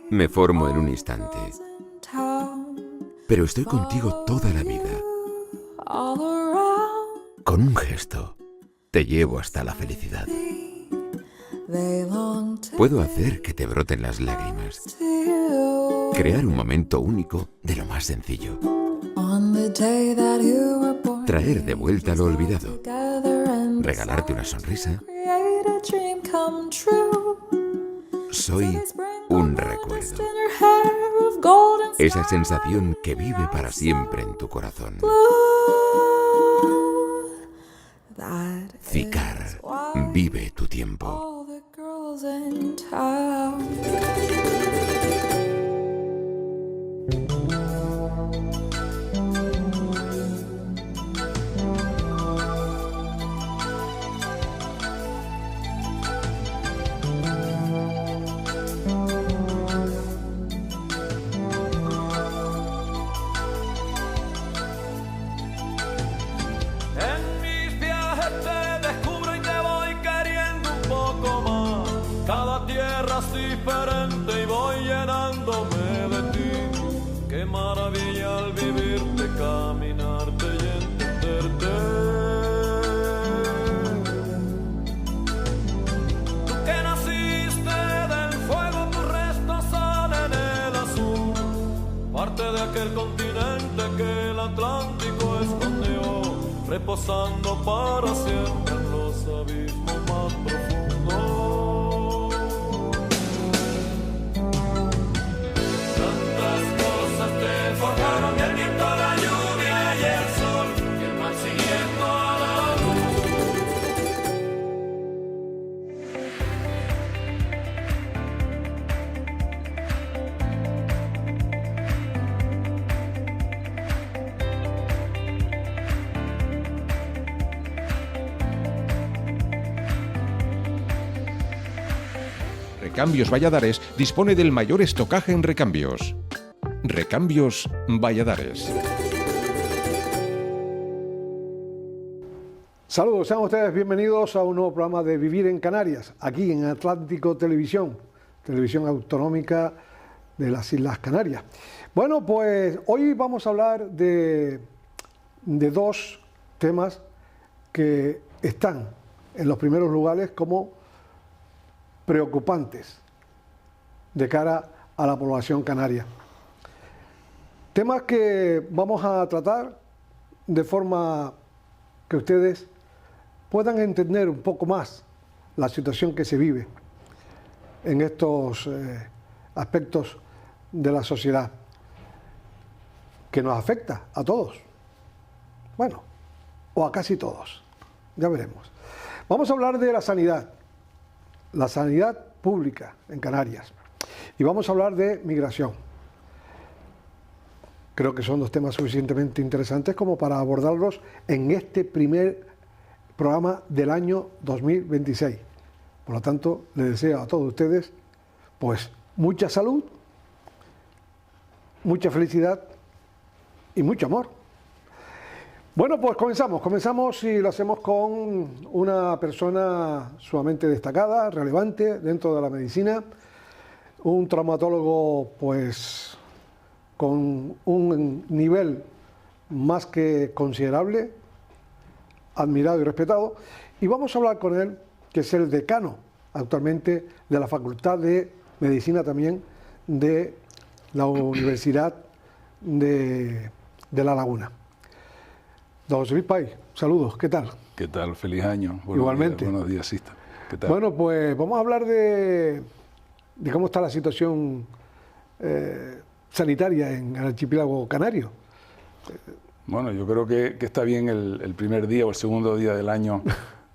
Me formo en un instante, pero estoy contigo toda la vida. Con un gesto, te llevo hasta la felicidad. Puedo hacer que te broten las lágrimas. Crear un momento único de lo más sencillo. Traer de vuelta lo olvidado. Regalarte una sonrisa. Soy un recuerdo. Esa sensación que vive para siempre en tu corazón. Zicar, vive tu tiempo. Diferente y voy llenándome de ti. Qué maravilla al vivirte, caminarte y entenderte. Tú que naciste del fuego, tus restos salen en el azul. Parte de aquel continente que el Atlántico escondió, reposando para siempre en los abismos más profundos. Forjaron el viento, la lluvia y el sol, y el mar siguiendo a la Recambios Valladares dispone del mayor estocaje en recambios. Recambios Valladares. Saludos, sean ustedes bienvenidos a un nuevo programa de Vivir en Canarias, aquí en Atlántico Televisión, televisión autonómica de las Islas Canarias. Bueno, pues hoy vamos a hablar de dos temas que están en los primeros lugares como preocupantes de cara a la población canaria. Temas que vamos a tratar de forma que ustedes puedan entender un poco más la situación que se vive en estos aspectos de la sociedad, que nos afecta a todos. Bueno, o a casi todos, ya veremos. Vamos a hablar de la sanidad pública en Canarias, y vamos a hablar de migración. Creo que son dos temas suficientemente interesantes como para abordarlos en este primer programa del año 2026. Por lo tanto, les deseo a todos ustedes pues mucha salud, mucha felicidad y mucho amor. Bueno, pues comenzamos y lo hacemos con una persona sumamente destacada, relevante dentro de la medicina, un traumatólogo pues con un nivel más que considerable, admirado y respetado, y vamos a hablar con él, que es el decano actualmente de la Facultad de Medicina también de la Universidad de La Laguna. Don José Luis Pais, saludos, ¿qué tal? ¿Qué tal? Feliz año. Igualmente. Buenos días, Sista. ¿Qué tal? Bueno, pues vamos a hablar de cómo está la situación sanitaria en el archipiélago canario. Bueno, yo creo que está bien el primer día o el segundo día del año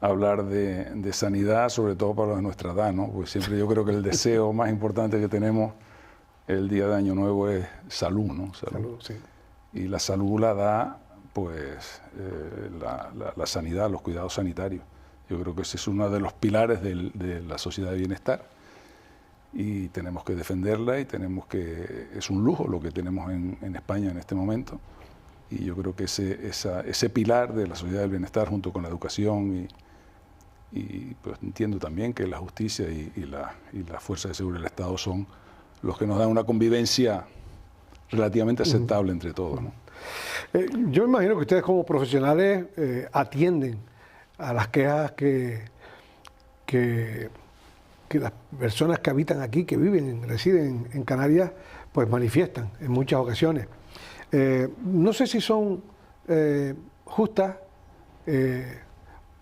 hablar de sanidad, sobre todo para los de nuestra edad, ¿no? Pues siempre yo creo que el deseo más importante que tenemos el día de Año Nuevo es salud, ¿no? Salud, sí. Y la salud la da, pues, la sanidad, los cuidados sanitarios. Yo creo que ese es uno de los pilares de la sociedad de bienestar. Y tenemos que defenderla y es un lujo lo que tenemos en España en este momento, y yo creo que ese pilar de la sociedad del bienestar junto con la educación y pues entiendo también que la justicia y la fuerza de seguridad del Estado son los que nos dan una convivencia relativamente aceptable entre todos, ¿no? Yo me imagino que ustedes como profesionales atienden a las quejas que las personas que habitan aquí, que viven, residen en Canarias, pues manifiestan en muchas ocasiones. No sé si son justas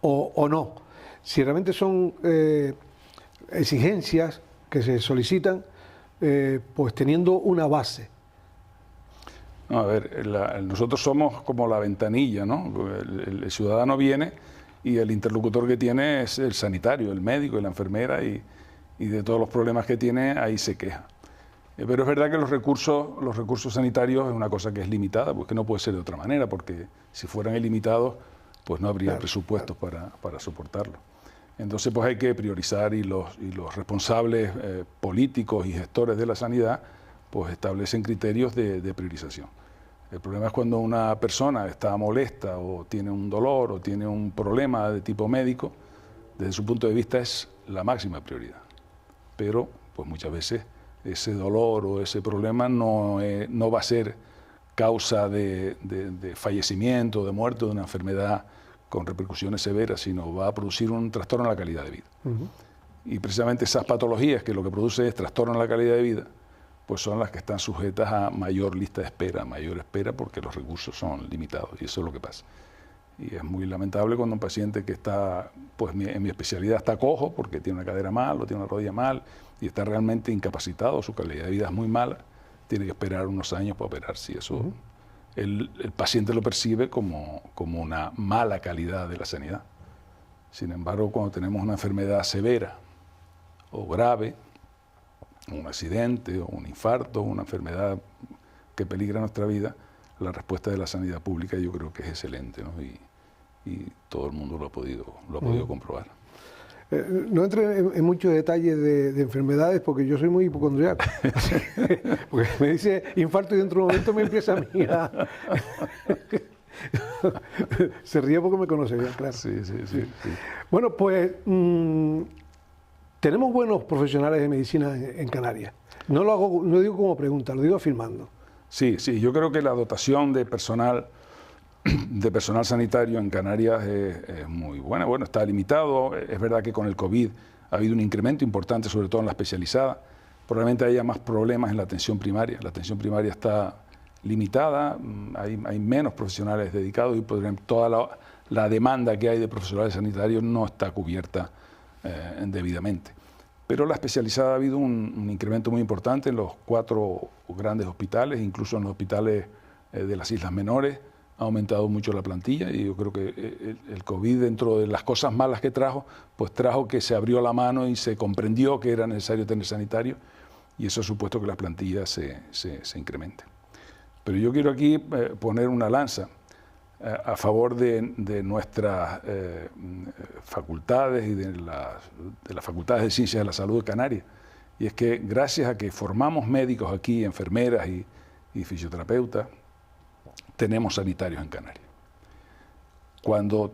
o no, si realmente son exigencias que se solicitan pues teniendo una base. No, a ver, nosotros somos como la ventanilla, ¿no? El ciudadano viene y el interlocutor que tiene es el sanitario, el médico y la enfermera, y de todos los problemas que tiene ahí se queja. Pero es verdad que los recursos sanitarios es una cosa que es limitada, porque no puede ser de otra manera, porque si fueran ilimitados, pues no habría presupuestos para soportarlo. Entonces, pues hay que priorizar, y los responsables políticos y gestores de la sanidad pues establecen criterios de priorización. El problema es cuando una persona está molesta o tiene un dolor o tiene un problema de tipo médico, desde su punto de vista es la máxima prioridad. Pero pues muchas veces ese dolor o ese problema no va a ser causa de fallecimiento o de muerte de una enfermedad con repercusiones severas, sino va a producir un trastorno en la calidad de vida. Y precisamente esas patologías que lo que produce es trastorno en la calidad de vida, pues son las que están sujetas a mayor lista de espera, mayor espera, porque los recursos son limitados, y eso es lo que pasa. Y es muy lamentable cuando un paciente que está, pues en mi especialidad está cojo, porque tiene una cadera mal o tiene una rodilla mal, y está realmente incapacitado, su calidad de vida es muy mala, tiene que esperar unos años para operarse, y eso el paciente lo percibe como una mala calidad de la sanidad. Sin embargo, cuando tenemos una enfermedad severa o grave, un accidente o un infarto, una enfermedad que peligra nuestra vida, la respuesta de la sanidad pública yo creo que es excelente, ¿no? Y todo el mundo lo ha podido comprobar. No entré en muchos detalles de enfermedades porque yo soy muy hipocondriaco. Porque me dice infarto y dentro de un momento me empieza a mí Se ríe porque me conoce bien, claro. Sí. Bueno, pues tenemos buenos profesionales de medicina en Canarias. No digo como pregunta, lo digo afirmando. Sí, yo creo que la dotación de personal sanitario en Canarias es muy buena. Bueno, está limitado. Es verdad que con el COVID ha habido un incremento importante, sobre todo en la especializada. Probablemente haya más problemas en la atención primaria. La atención primaria está limitada, hay menos profesionales dedicados y toda la demanda que hay de profesionales sanitarios no está cubierta debidamente. Pero la especializada ha habido un incremento muy importante en los 4 grandes hospitales, incluso en los hospitales de las Islas Menores. Ha aumentado mucho la plantilla, y yo creo que el COVID, dentro de las cosas malas que trajo, pues trajo que se abrió la mano y se comprendió que era necesario tener sanitario, y eso ha supuesto que la plantilla se incremente. Pero yo quiero aquí poner una lanza a favor de nuestras facultades y de las facultades de Ciencias de la Salud de Canarias. Y es que gracias a que formamos médicos aquí, enfermeras y fisioterapeutas, tenemos sanitarios en Canarias. Cuando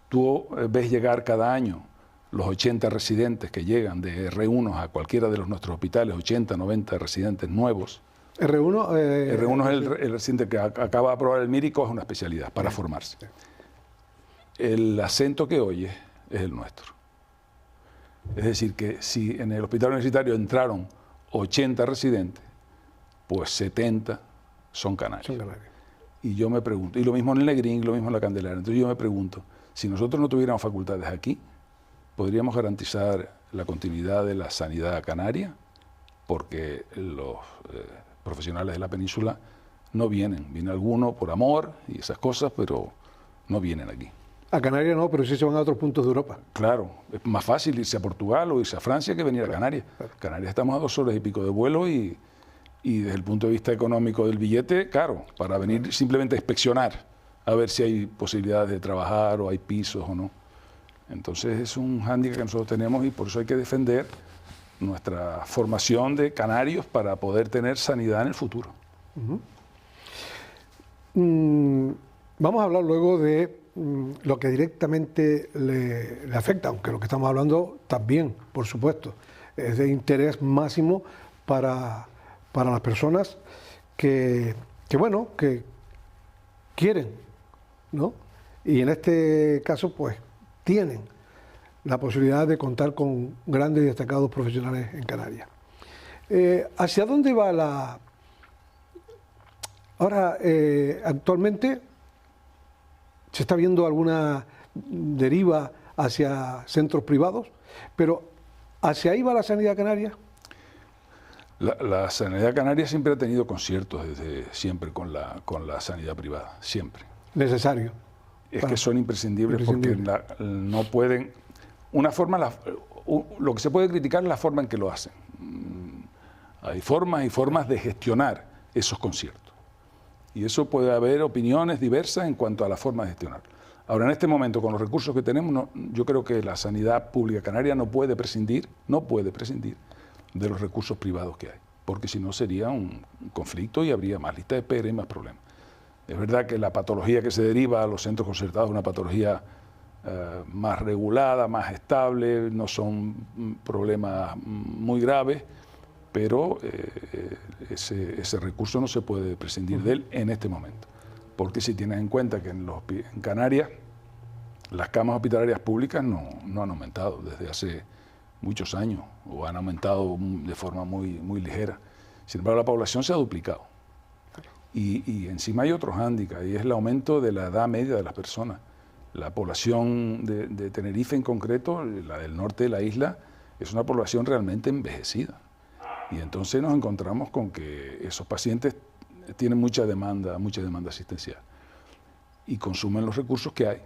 tú ves llegar cada año los 80 residentes que llegan de R1 a cualquiera de nuestros hospitales, 80, 90 residentes nuevos. R1 es el residente que acaba de aprobar el MIR y coge una especialidad para formarse. El acento que oye es el nuestro. Es decir, que si en el hospital universitario entraron 80 residentes, pues 70 son canarios. Y yo me pregunto, y lo mismo en el Negrín, lo mismo en la Candelaria. Entonces yo me pregunto, si nosotros no tuviéramos facultades aquí, ¿podríamos garantizar la continuidad de la sanidad canaria? Porque los profesionales de la península no vienen. Viene alguno por amor y esas cosas, pero no vienen aquí. A Canarias no, pero sí se van a otros puntos de Europa. Claro, es más fácil irse a Portugal o irse a Francia que venir a Canarias. Canarias estamos a 2 horas y pico de vuelo y desde el punto de vista económico del billete, caro, para venir simplemente a inspeccionar, a ver si hay posibilidades de trabajar o hay pisos o no. Entonces es un hándicap que nosotros tenemos y por eso hay que defender nuestra formación de canarios para poder tener sanidad en el futuro. Vamos a hablar luego de lo que directamente le afecta, aunque lo que estamos hablando también, por supuesto, es de interés máximo para las personas que quieren, ¿no? Y en este caso, pues, tienen la posibilidad de contar con grandes y destacados profesionales en Canarias. ¿Hacia dónde va la...? Ahora, actualmente se está viendo alguna deriva hacia centros privados, pero ¿hacia ahí va la sanidad canaria? La sanidad canaria siempre ha tenido conciertos desde siempre con la sanidad privada, siempre. Necesario. Es que son imprescindibles porque no pueden... lo que se puede criticar es la forma en que lo hacen. Hay formas y formas de gestionar esos conciertos. Y eso puede haber opiniones diversas en cuanto a la forma de gestionar. Ahora, en este momento, con los recursos que tenemos, yo creo que la sanidad pública canaria no puede prescindir de los recursos privados que hay, porque si no sería un conflicto y habría más lista de espera y más problemas. Es verdad que la patología que se deriva a los centros concertados es una patología más regulada, más estable, no son problemas muy graves, pero ese recurso no se puede prescindir de él en este momento. Porque si tienes en cuenta que en Canarias las camas hospitalarias públicas no han aumentado desde hace muchos años, o han aumentado de forma muy ligera. Sin embargo, la población se ha duplicado. Y encima hay otros hándicaps, y es el aumento de la edad media de las personas. La población de Tenerife en concreto, la del norte de la isla, es una población realmente envejecida. Y entonces nos encontramos con que esos pacientes tienen mucha demanda asistencial y consumen los recursos que hay.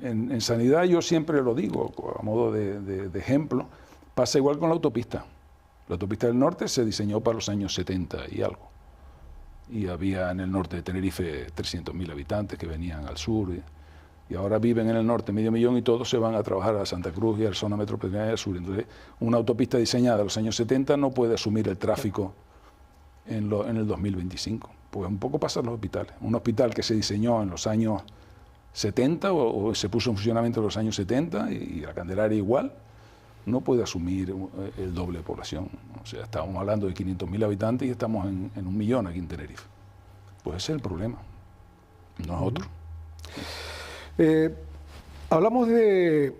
En sanidad, yo siempre lo digo, a modo de ejemplo, pasa igual con la autopista. La autopista del norte se diseñó para los años 70 y algo. Y había en el norte de Tenerife 300.000 habitantes que venían al sur. Y ahora viven en el norte 500.000 y todos se van a trabajar a Santa Cruz y a la zona metropolitana del sur. Entonces, una autopista diseñada en los años 70 no puede asumir el tráfico en el 2025. Pues un poco pasa en los hospitales. Un hospital que se diseñó en los años 70 o se puso en funcionamiento en los años 70 y la Candelaria igual, no puede asumir el doble de población. O sea, estábamos hablando de 500.000 habitantes y estamos en 1 millón aquí en Tenerife. Pues ese es el problema, no es otro. Hablamos de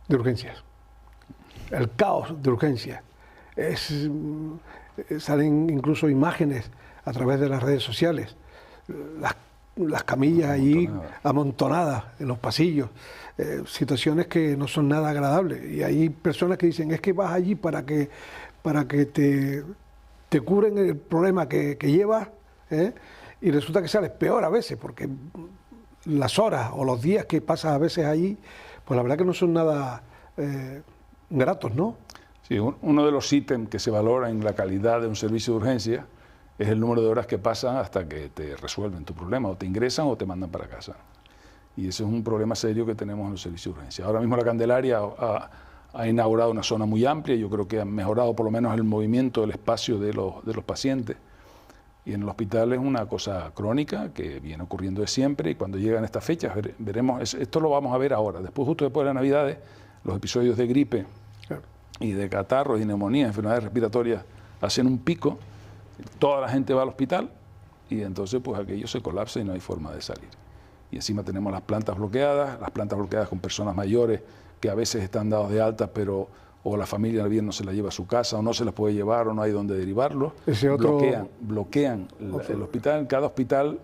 urgencias, el caos de urgencias. Salen incluso imágenes a través de las redes sociales, las camillas allí amontonadas en los pasillos, situaciones que no son nada agradables. Y hay personas que dicen, es que vas allí para que te cubren el problema que llevas, y resulta que sales peor a veces, porque las horas o los días que pasas a veces allí, pues la verdad que no son nada gratos, ¿no? Sí, uno de los ítems que se valora en la calidad de un servicio de urgencia es el número de horas que pasan hasta que te resuelven tu problema, o te ingresan o te mandan para casa. Y ese es un problema serio que tenemos en los servicios de urgencia. Ahora mismo la Candelaria ha inaugurado una zona muy amplia, yo creo que ha mejorado por lo menos el movimiento del espacio de los pacientes. Y en el hospital es una cosa crónica que viene ocurriendo de siempre, y cuando llegan estas fechas veremos, esto lo vamos a ver ahora. Justo después de las Navidades, los episodios de gripe y de catarros y neumonías, enfermedades respiratorias, hacen un pico, toda la gente va al hospital y entonces pues aquello se colapsa y no hay forma de salir. Y encima tenemos las plantas bloqueadas con personas mayores que a veces están dados de alta, pero o la familia bien no se la lleva a su casa, o no se las puede llevar, o no hay donde derivarlo. Bloquean el hospital. En cada hospital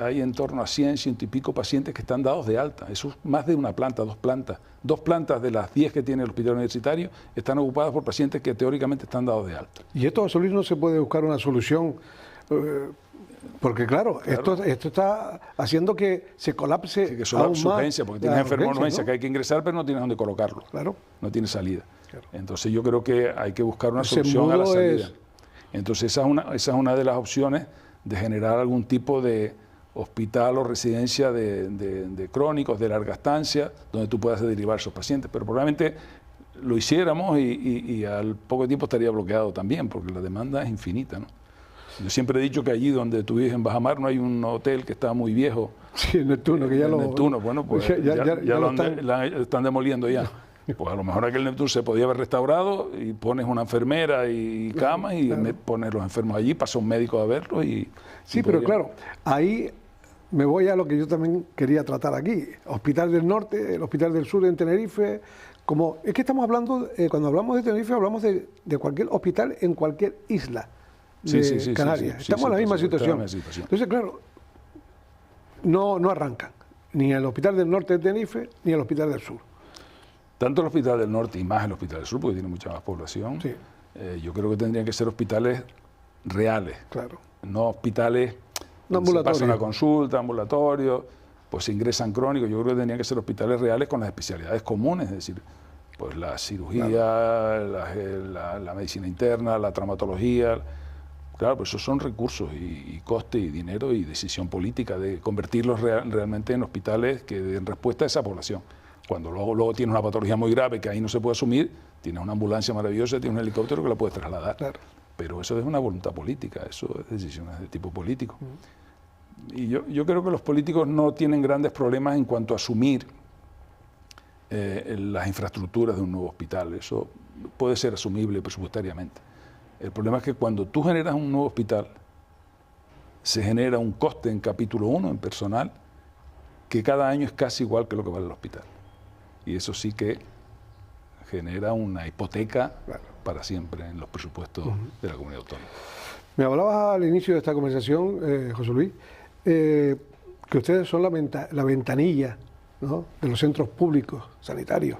hay en torno a 100 y pico pacientes que están dados de alta. Eso es más de una planta, 2 plantas. 2 plantas de las 10 que tiene el hospital universitario están ocupadas por pacientes que teóricamente están dados de alta. ¿Y esto, José Luis, no se puede buscar una solución? Porque claro. Esto está haciendo que se colapse. Sí, que colapse urgencia, porque tienes enfermo en urgencia, ¿no? Que hay que ingresar, pero no tienes dónde colocarlo. Claro. No tiene salida. Claro. Entonces yo creo que hay que buscar una solución a la salida. Entonces esa es una de las opciones de generar algún tipo de hospital o residencia de crónicos, de larga estancia, donde tú puedas derivar esos pacientes. Pero probablemente lo hiciéramos y al poco tiempo estaría bloqueado también, porque la demanda es infinita, ¿no? Yo siempre he dicho que allí donde tú vives en Bajamar no hay un hotel que está muy viejo. Sí, Neptuno, que ya lo... Neptuno, bueno, pues ya lo están demoliendo ya. Pues a lo mejor aquel Neptuno se podía haber restaurado y pones una enfermera y cama y pones los enfermos allí, pasa un médico a verlos y... Sí, pero claro, ahí me voy a lo que yo también quería tratar aquí. Hospital del Norte, el Hospital del Sur en Tenerife. Es que estamos hablando, cuando hablamos de Tenerife, hablamos de cualquier hospital en cualquier isla de Canarias. Estamos en la misma situación. Entonces, claro, no arrancan ni el Hospital del Norte de Tenerife ni el Hospital del Sur. Tanto el Hospital del Norte y más el Hospital del Sur, porque tiene mucha más población, yo creo que tendrían que ser hospitales reales, no hospitales donde se pasa una consulta, ambulatorio, pues se ingresan crónicos. Yo creo que tendrían que ser hospitales reales con las especialidades comunes, es decir, pues la cirugía, la medicina interna, la traumatología. Claro, pues esos son recursos y coste y dinero y decisión política de convertirlos realmente en hospitales que den respuesta a esa población. Cuando luego tienes una patología muy grave que ahí no se puede asumir, tienes una ambulancia maravillosa, tienes un helicóptero que la puedes trasladar. Pero eso es una voluntad política, eso es decisiones de tipo político. Y yo creo que los políticos no tienen grandes problemas en cuanto a asumir las infraestructuras de un nuevo hospital. Eso puede ser asumible presupuestariamente. El problema es que cuando tú generas un nuevo hospital, se genera un coste en capítulo 1, en personal, que cada año es casi igual que lo que vale el hospital. Y eso sí que genera una hipoteca para siempre en los presupuestos de la comunidad autónoma. Me hablabas al inicio de esta conversación, José Luis, que ustedes son la ventanilla, ¿no?, de los centros públicos sanitarios.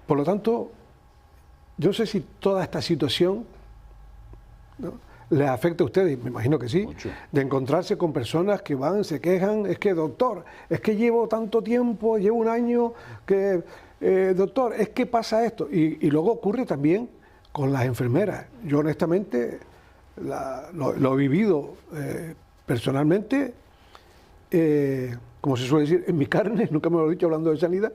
Por lo tanto, yo no sé si toda esta situación, ¿no?, les afecta a ustedes, me imagino que sí, mucho, de encontrarse con personas que van, se quejan, es que doctor, es que llevo tanto tiempo, llevo un año, que doctor, es que pasa esto. Y luego ocurre también con las enfermeras. Yo honestamente lo he vivido personalmente, como se suele decir, en mi carne, nunca me lo he dicho hablando de sanidad,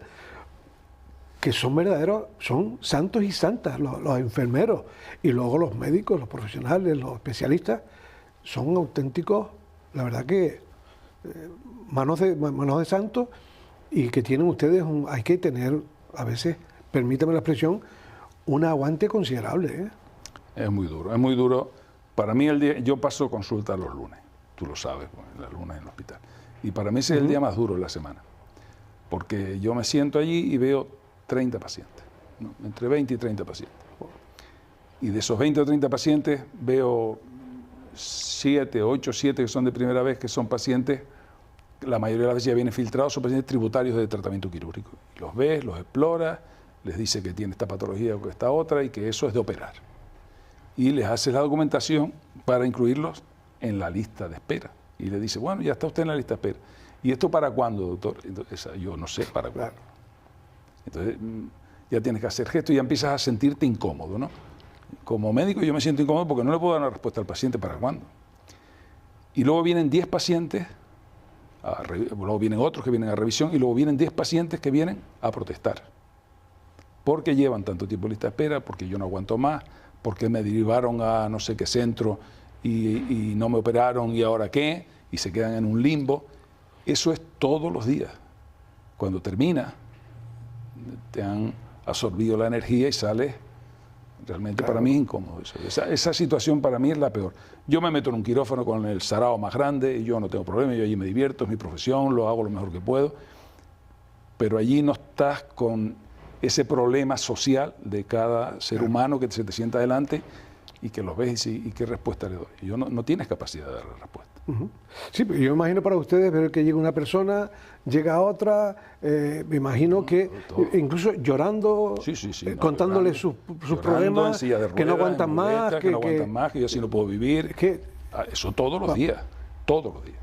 que son verdaderos, son santos y santas los enfermeros, y luego los médicos, los profesionales, los especialistas, son auténticos, la verdad que manos de santos, y que tienen ustedes, hay que tener a veces, permítame la expresión, un aguante considerable. Es muy duro, es muy duro. Para mí yo paso consulta los lunes, tú lo sabes, los lunes en el hospital, y para mí ese es el día más duro de la semana, porque yo me siento allí y veo 30 pacientes, ¿no?, entre 20 y 30 pacientes. Y de esos 20 o 30 pacientes veo 7, 8, 7 que son de primera vez, que son pacientes, la mayoría de las veces ya vienen filtrados, son pacientes tributarios de tratamiento quirúrgico. Los ves, los exploras, les dice que tiene esta patología o esta otra y que eso es de operar. Y les haces la documentación para incluirlos en la lista de espera. Y le dice, bueno, ya está usted en la lista de espera. ¿Y esto para cuándo, doctor? Entonces, yo no sé para cuándo. Entonces ya tienes que hacer gestos y ya empiezas a sentirte incómodo, ¿no? Como médico yo me siento incómodo porque no le puedo dar una respuesta al paciente para cuándo. Y luego vienen 10 pacientes, luego vienen otros que vienen a revisión y luego vienen 10 pacientes que vienen a protestar. Porque llevan tanto tiempo en lista de espera, porque yo no aguanto más, porque me derivaron a no sé qué centro y no me operaron y ahora qué, y se quedan en un limbo. Eso es todos los días. Cuando termina, te han absorbido la energía y sales, realmente para mí es incómodo eso. Esa situación para mí es la peor. Yo me meto en un quirófano con el sarao más grande y yo no tengo problema, yo allí me divierto, es mi profesión, lo hago lo mejor que puedo, pero allí no estás con ese problema social de cada ser humano que se te sienta delante y que los ves y qué respuesta le doy. Yo no tienes capacidad de dar la respuesta. Sí, pero yo imagino para ustedes ver que llega una persona, llega otra, me imagino que incluso llorando, contándole sus problemas, de ruedas, que no aguantan más, que no aguantan más, que yo así no puedo vivir. Eso todos los días, todos los días.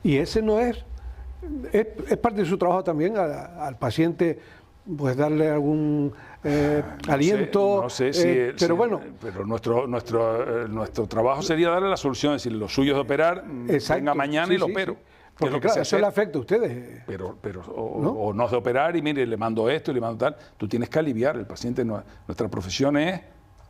Y ese no es parte de su trabajo también al paciente, pues darle algún aliento, no sé pero bueno, pero nuestro trabajo sería darle la solución, es decir, lo suyo es operar, venga mañana y lo opero. Porque claro, eso le afecta a ustedes. O no es de operar y mire, le mando esto y le mando tal. Tú tienes que aliviar el paciente. Nuestra profesión es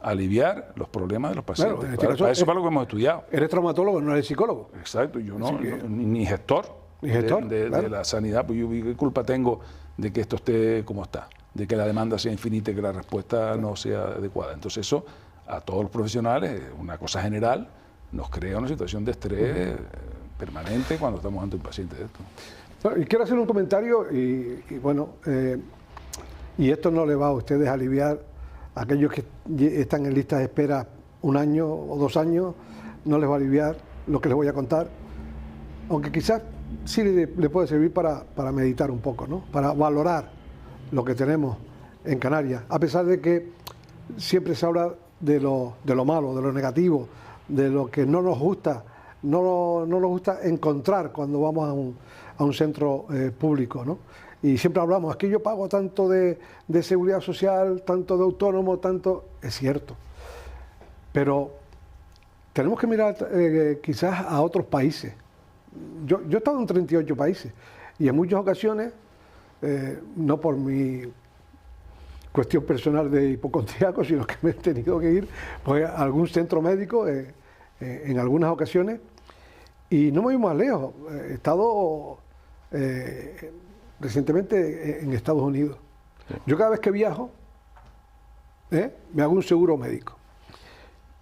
aliviar los problemas de los pacientes. Claro, en este caso, para eso es para lo que hemos estudiado. Eres traumatólogo, no eres psicólogo. Exacto, yo no, Que... ni gestor, gestor de claro. la sanidad, pues yo qué culpa tengo de que esto esté como está, de que la demanda sea infinita y que la respuesta no sea adecuada. Entonces eso a todos los profesionales, una cosa general, nos crea una situación de estrés permanente cuando estamos ante un paciente de esto. Bueno, y quiero hacer un comentario y esto no le va a ustedes a aliviar a aquellos que están en listas de espera 1 año o 2 años, no les va a aliviar lo que les voy a contar, aunque quizás sí le puede servir para meditar un poco, ¿no? Para valorar lo que tenemos en Canarias, a pesar de que siempre se habla de lo malo, de lo negativo, de lo que no nos gusta, no nos gusta encontrar cuando vamos a un centro público, ¿no? Y siempre hablamos, aquí yo pago tanto de seguridad social, tanto de autónomo, tanto... Es cierto, pero tenemos que mirar quizás a otros países. Yo he estado en 38 países y en muchas ocasiones, no por mi cuestión personal de hipocondriaco, sino que me he tenido que ir pues, a algún centro médico en algunas ocasiones y no me voy más lejos. He estado recientemente en Estados Unidos. Sí. Yo cada vez que viajo me hago un seguro médico.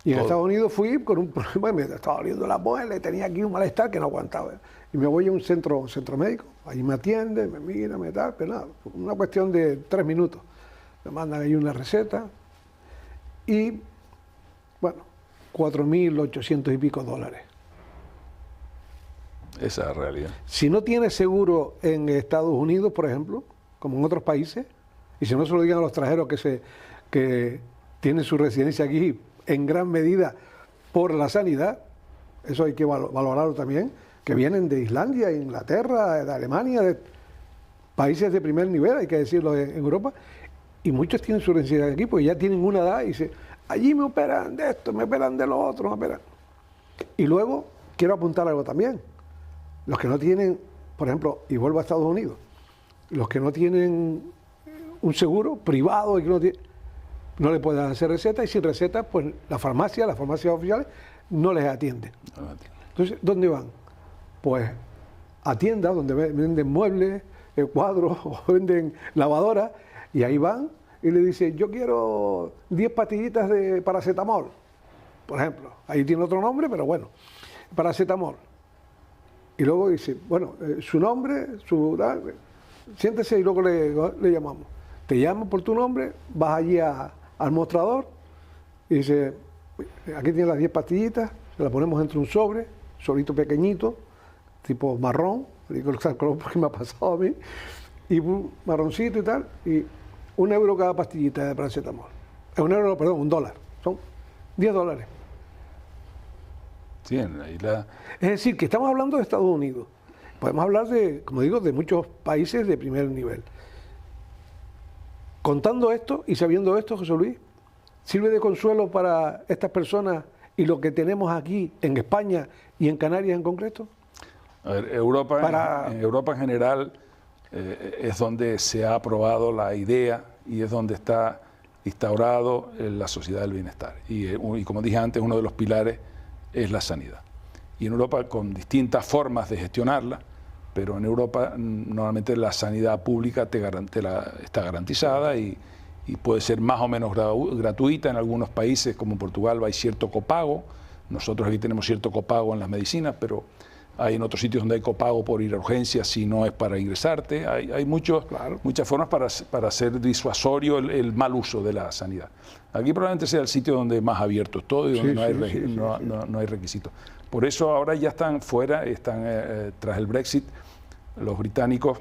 Y en Estados Unidos fui con un problema, me estaba doliendo la muela y tenía aquí un malestar que no aguantaba. Y me voy a un centro médico, ahí me atienden, me miran, me tal, pero nada, una cuestión de 3 minutos. Me mandan ahí una receta y, bueno, 4.800 y pico dólares. Esa es la realidad. Si no tienes seguro en Estados Unidos, por ejemplo, como en otros países, y si no se lo digan a los extranjeros que tienen su residencia aquí en gran medida por la sanidad, eso hay que valorarlo también, que vienen de Islandia, Inglaterra, de Alemania, de países de primer nivel, hay que decirlo, en Europa, y muchos tienen su residencia aquí porque ya tienen una edad y dicen, allí me operan de esto, me operan de lo otro, me operan. Y luego quiero apuntar algo también. Los que no tienen, por ejemplo, y vuelvo a Estados Unidos, los que no tienen un seguro privado y que no le pueden hacer receta, y sin receta, pues las farmacias oficiales no les atienden. Entonces, ¿dónde van? Pues a tiendas donde venden muebles, cuadros, o venden lavadoras, y ahí van y le dicen, yo quiero 10 pastillitas de paracetamol, por ejemplo. Ahí tiene otro nombre, pero bueno, paracetamol. Y luego dice, bueno, su nombre, siéntese y luego le llamamos. Te llaman por tu nombre, vas allí al mostrador y dice, aquí tienes las 10 pastillitas, se las ponemos entre un sobrito pequeñito, tipo marrón, digo el color porque me ha pasado a mí, y un marroncito y tal, y €1 cada pastillita de paracetamol. $1, son $10. Sí, ahí Es decir, que estamos hablando de Estados Unidos. Podemos hablar de, como digo, de muchos países de primer nivel. Contando esto y sabiendo esto, José Luis, ¿sirve de consuelo para estas personas y lo que tenemos aquí en España y en Canarias en concreto? A ver, en Europa en general es donde se ha aprobado la idea y es donde está instaurado la sociedad del bienestar. Y como dije antes, uno de los pilares es la sanidad. Y en Europa con distintas formas de gestionarla, pero en Europa normalmente la sanidad pública está garantizada y puede ser más o menos gratuita. En algunos países como en Portugal hay cierto copago. Nosotros aquí tenemos cierto copago en las medicinas, pero hay en otros sitios donde hay copago por ir a urgencias si no es para ingresarte. Hay muchas formas para hacer disuasorio el mal uso de la sanidad. Aquí probablemente sea el sitio donde más abierto es todo y donde no hay requisitos. Por eso ahora ya están fuera, tras el Brexit, los británicos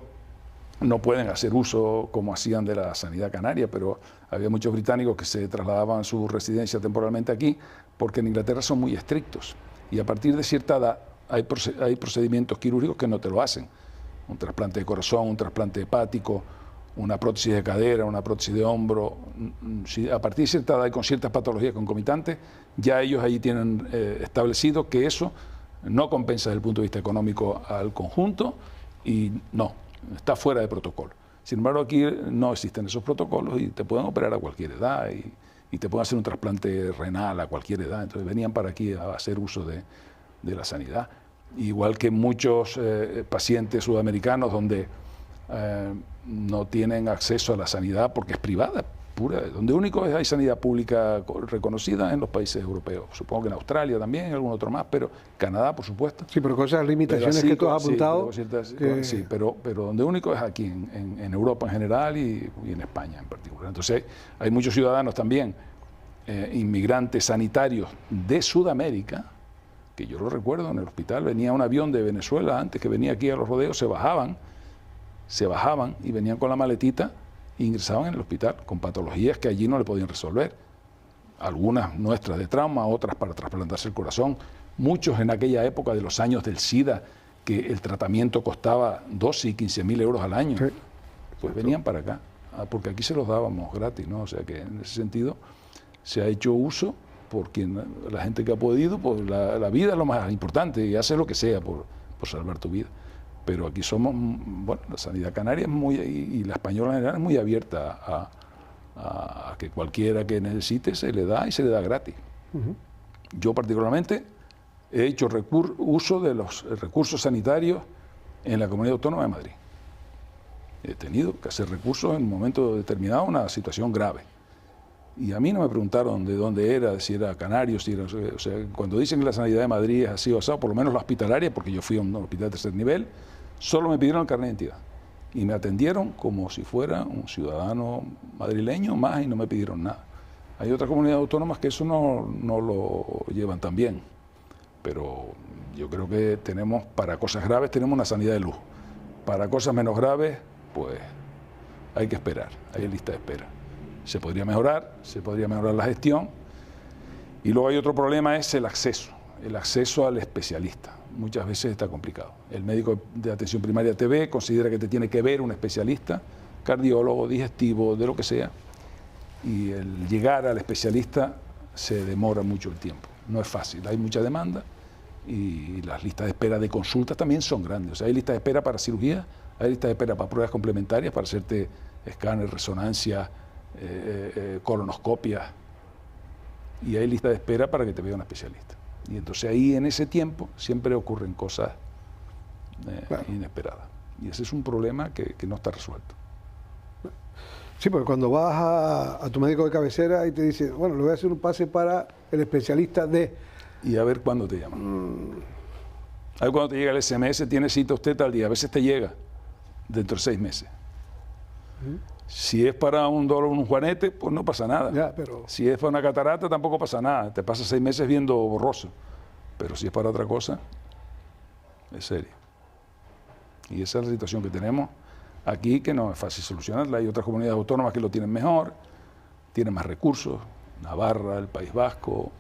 no pueden hacer uso como hacían de la sanidad canaria, pero había muchos británicos que se trasladaban su residencia temporalmente aquí porque en Inglaterra son muy estrictos y a partir de cierta edad hay procedimientos quirúrgicos que no te lo hacen. Un trasplante de corazón, un trasplante hepático, una prótesis de cadera, una prótesis de hombro. Si a partir de cierta edad y con ciertas patologías concomitantes, ya ellos ahí tienen establecido que eso no compensa desde el punto de vista económico al conjunto y no, está fuera de protocolo. Sin embargo, aquí no existen esos protocolos y te pueden operar a cualquier edad y te pueden hacer un trasplante renal a cualquier edad. Entonces venían para aquí a hacer uso de la sanidad. Igual que muchos pacientes sudamericanos donde no tienen acceso a la sanidad porque es privada, pura, donde único hay sanidad pública reconocida en los países europeos. Supongo que en Australia también, en algún otro más, pero Canadá, por supuesto. Sí, pero con esas limitaciones así, que tú has apuntado. Sí, pero donde único es aquí, en Europa en general y en España en particular. Entonces hay muchos ciudadanos también, inmigrantes sanitarios de Sudamérica, que yo lo recuerdo, en el hospital venía un avión de Venezuela antes que venía aquí a los rodeos, se bajaban y venían con la maletita e ingresaban en el hospital con patologías que allí no le podían resolver. Algunas nuestras de trauma, otras para trasplantarse el corazón. Muchos en aquella época de los años del SIDA, que el tratamiento costaba 12 y 15.000 euros al año, sí, pues venían para acá, porque aquí se los dábamos gratis, ¿no? O sea que en ese sentido se ha hecho uso por la gente que ha podido, pues la vida es lo más importante y hace lo que sea por salvar tu vida. Pero aquí somos, bueno, la sanidad canaria es muy, y la española en general es muy abierta a que cualquiera que necesite se le da y se le da gratis. Yo particularmente he hecho uso de los recursos sanitarios en la Comunidad Autónoma de Madrid. He tenido que hacer recursos en un momento determinado, una situación grave. Y a mí no me preguntaron de dónde era, si era canario, si era... O sea, cuando dicen que la sanidad de Madrid es así o así, por lo menos la hospitalaria, porque yo fui a un hospital de tercer nivel, solo me pidieron el carnet de identidad. Y me atendieron como si fuera un ciudadano madrileño más y no me pidieron nada. Hay otras comunidades autónomas que eso no lo llevan tan bien. Pero yo creo que tenemos, para cosas graves, tenemos una sanidad de lujo. Para cosas menos graves, pues hay que esperar, hay lista de espera. Se podría mejorar la gestión. Y luego hay otro problema, es el acceso al especialista. Muchas veces está complicado. El médico de atención primaria te ve, considera que te tiene que ver un especialista, cardiólogo, digestivo, de lo que sea, y el llegar al especialista se demora mucho el tiempo. No es fácil, hay mucha demanda y las listas de espera de consultas también son grandes. O sea, hay listas de espera para cirugía, hay listas de espera para pruebas complementarias, para hacerte escáner, resonancia, colonoscopias, y hay lista de espera para que te vea un especialista. Y entonces ahí en ese tiempo siempre ocurren cosas inesperadas. Y ese es un problema que no está resuelto. Sí, porque cuando vas a tu médico de cabecera y te dice, bueno, le voy a hacer un pase para el especialista de... Y a ver cuándo te llaman. A ver cuándo te llega el SMS, tiene cita usted tal día. A veces te llega dentro de 6 meses. Si es para un dolor, un juanete, pues no pasa nada. Ya, pero... Si es para una catarata, tampoco pasa nada. Te pasas 6 meses viendo borroso. Pero si es para otra cosa, es serio. Y esa es la situación que tenemos aquí, que no es fácil solucionarla. Hay otras comunidades autónomas que lo tienen mejor, tienen más recursos. Navarra, el País Vasco,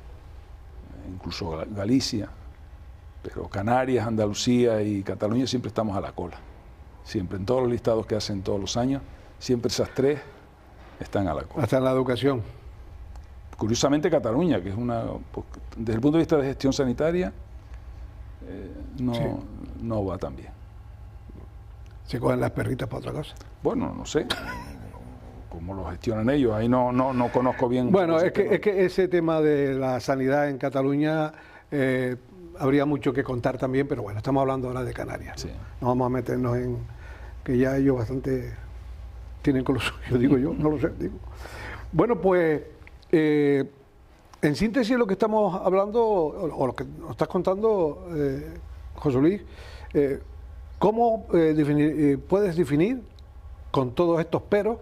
incluso Galicia. Pero Canarias, Andalucía y Cataluña siempre estamos a la cola. Siempre, en todos los listados que hacen todos los años, siempre esas 3 están a la cola. Hasta en la educación. Curiosamente Cataluña, que es pues, desde el punto de vista de gestión sanitaria, no va tan bien. ¿Se cogen las perritas para otra cosa? Bueno, no sé cómo lo gestionan ellos, ahí no conozco bien. Bueno, es que ese tema de la sanidad en Cataluña habría mucho que contar también, pero bueno, estamos hablando ahora de Canarias. Sí. No vamos a meternos en que ya ellos bastante tienen con lo suyo, digo yo, no lo sé. Digo. Bueno, pues en síntesis lo que estamos hablando, o lo que nos estás contando, José Luis, ¿cómo puedes definir con todos estos peros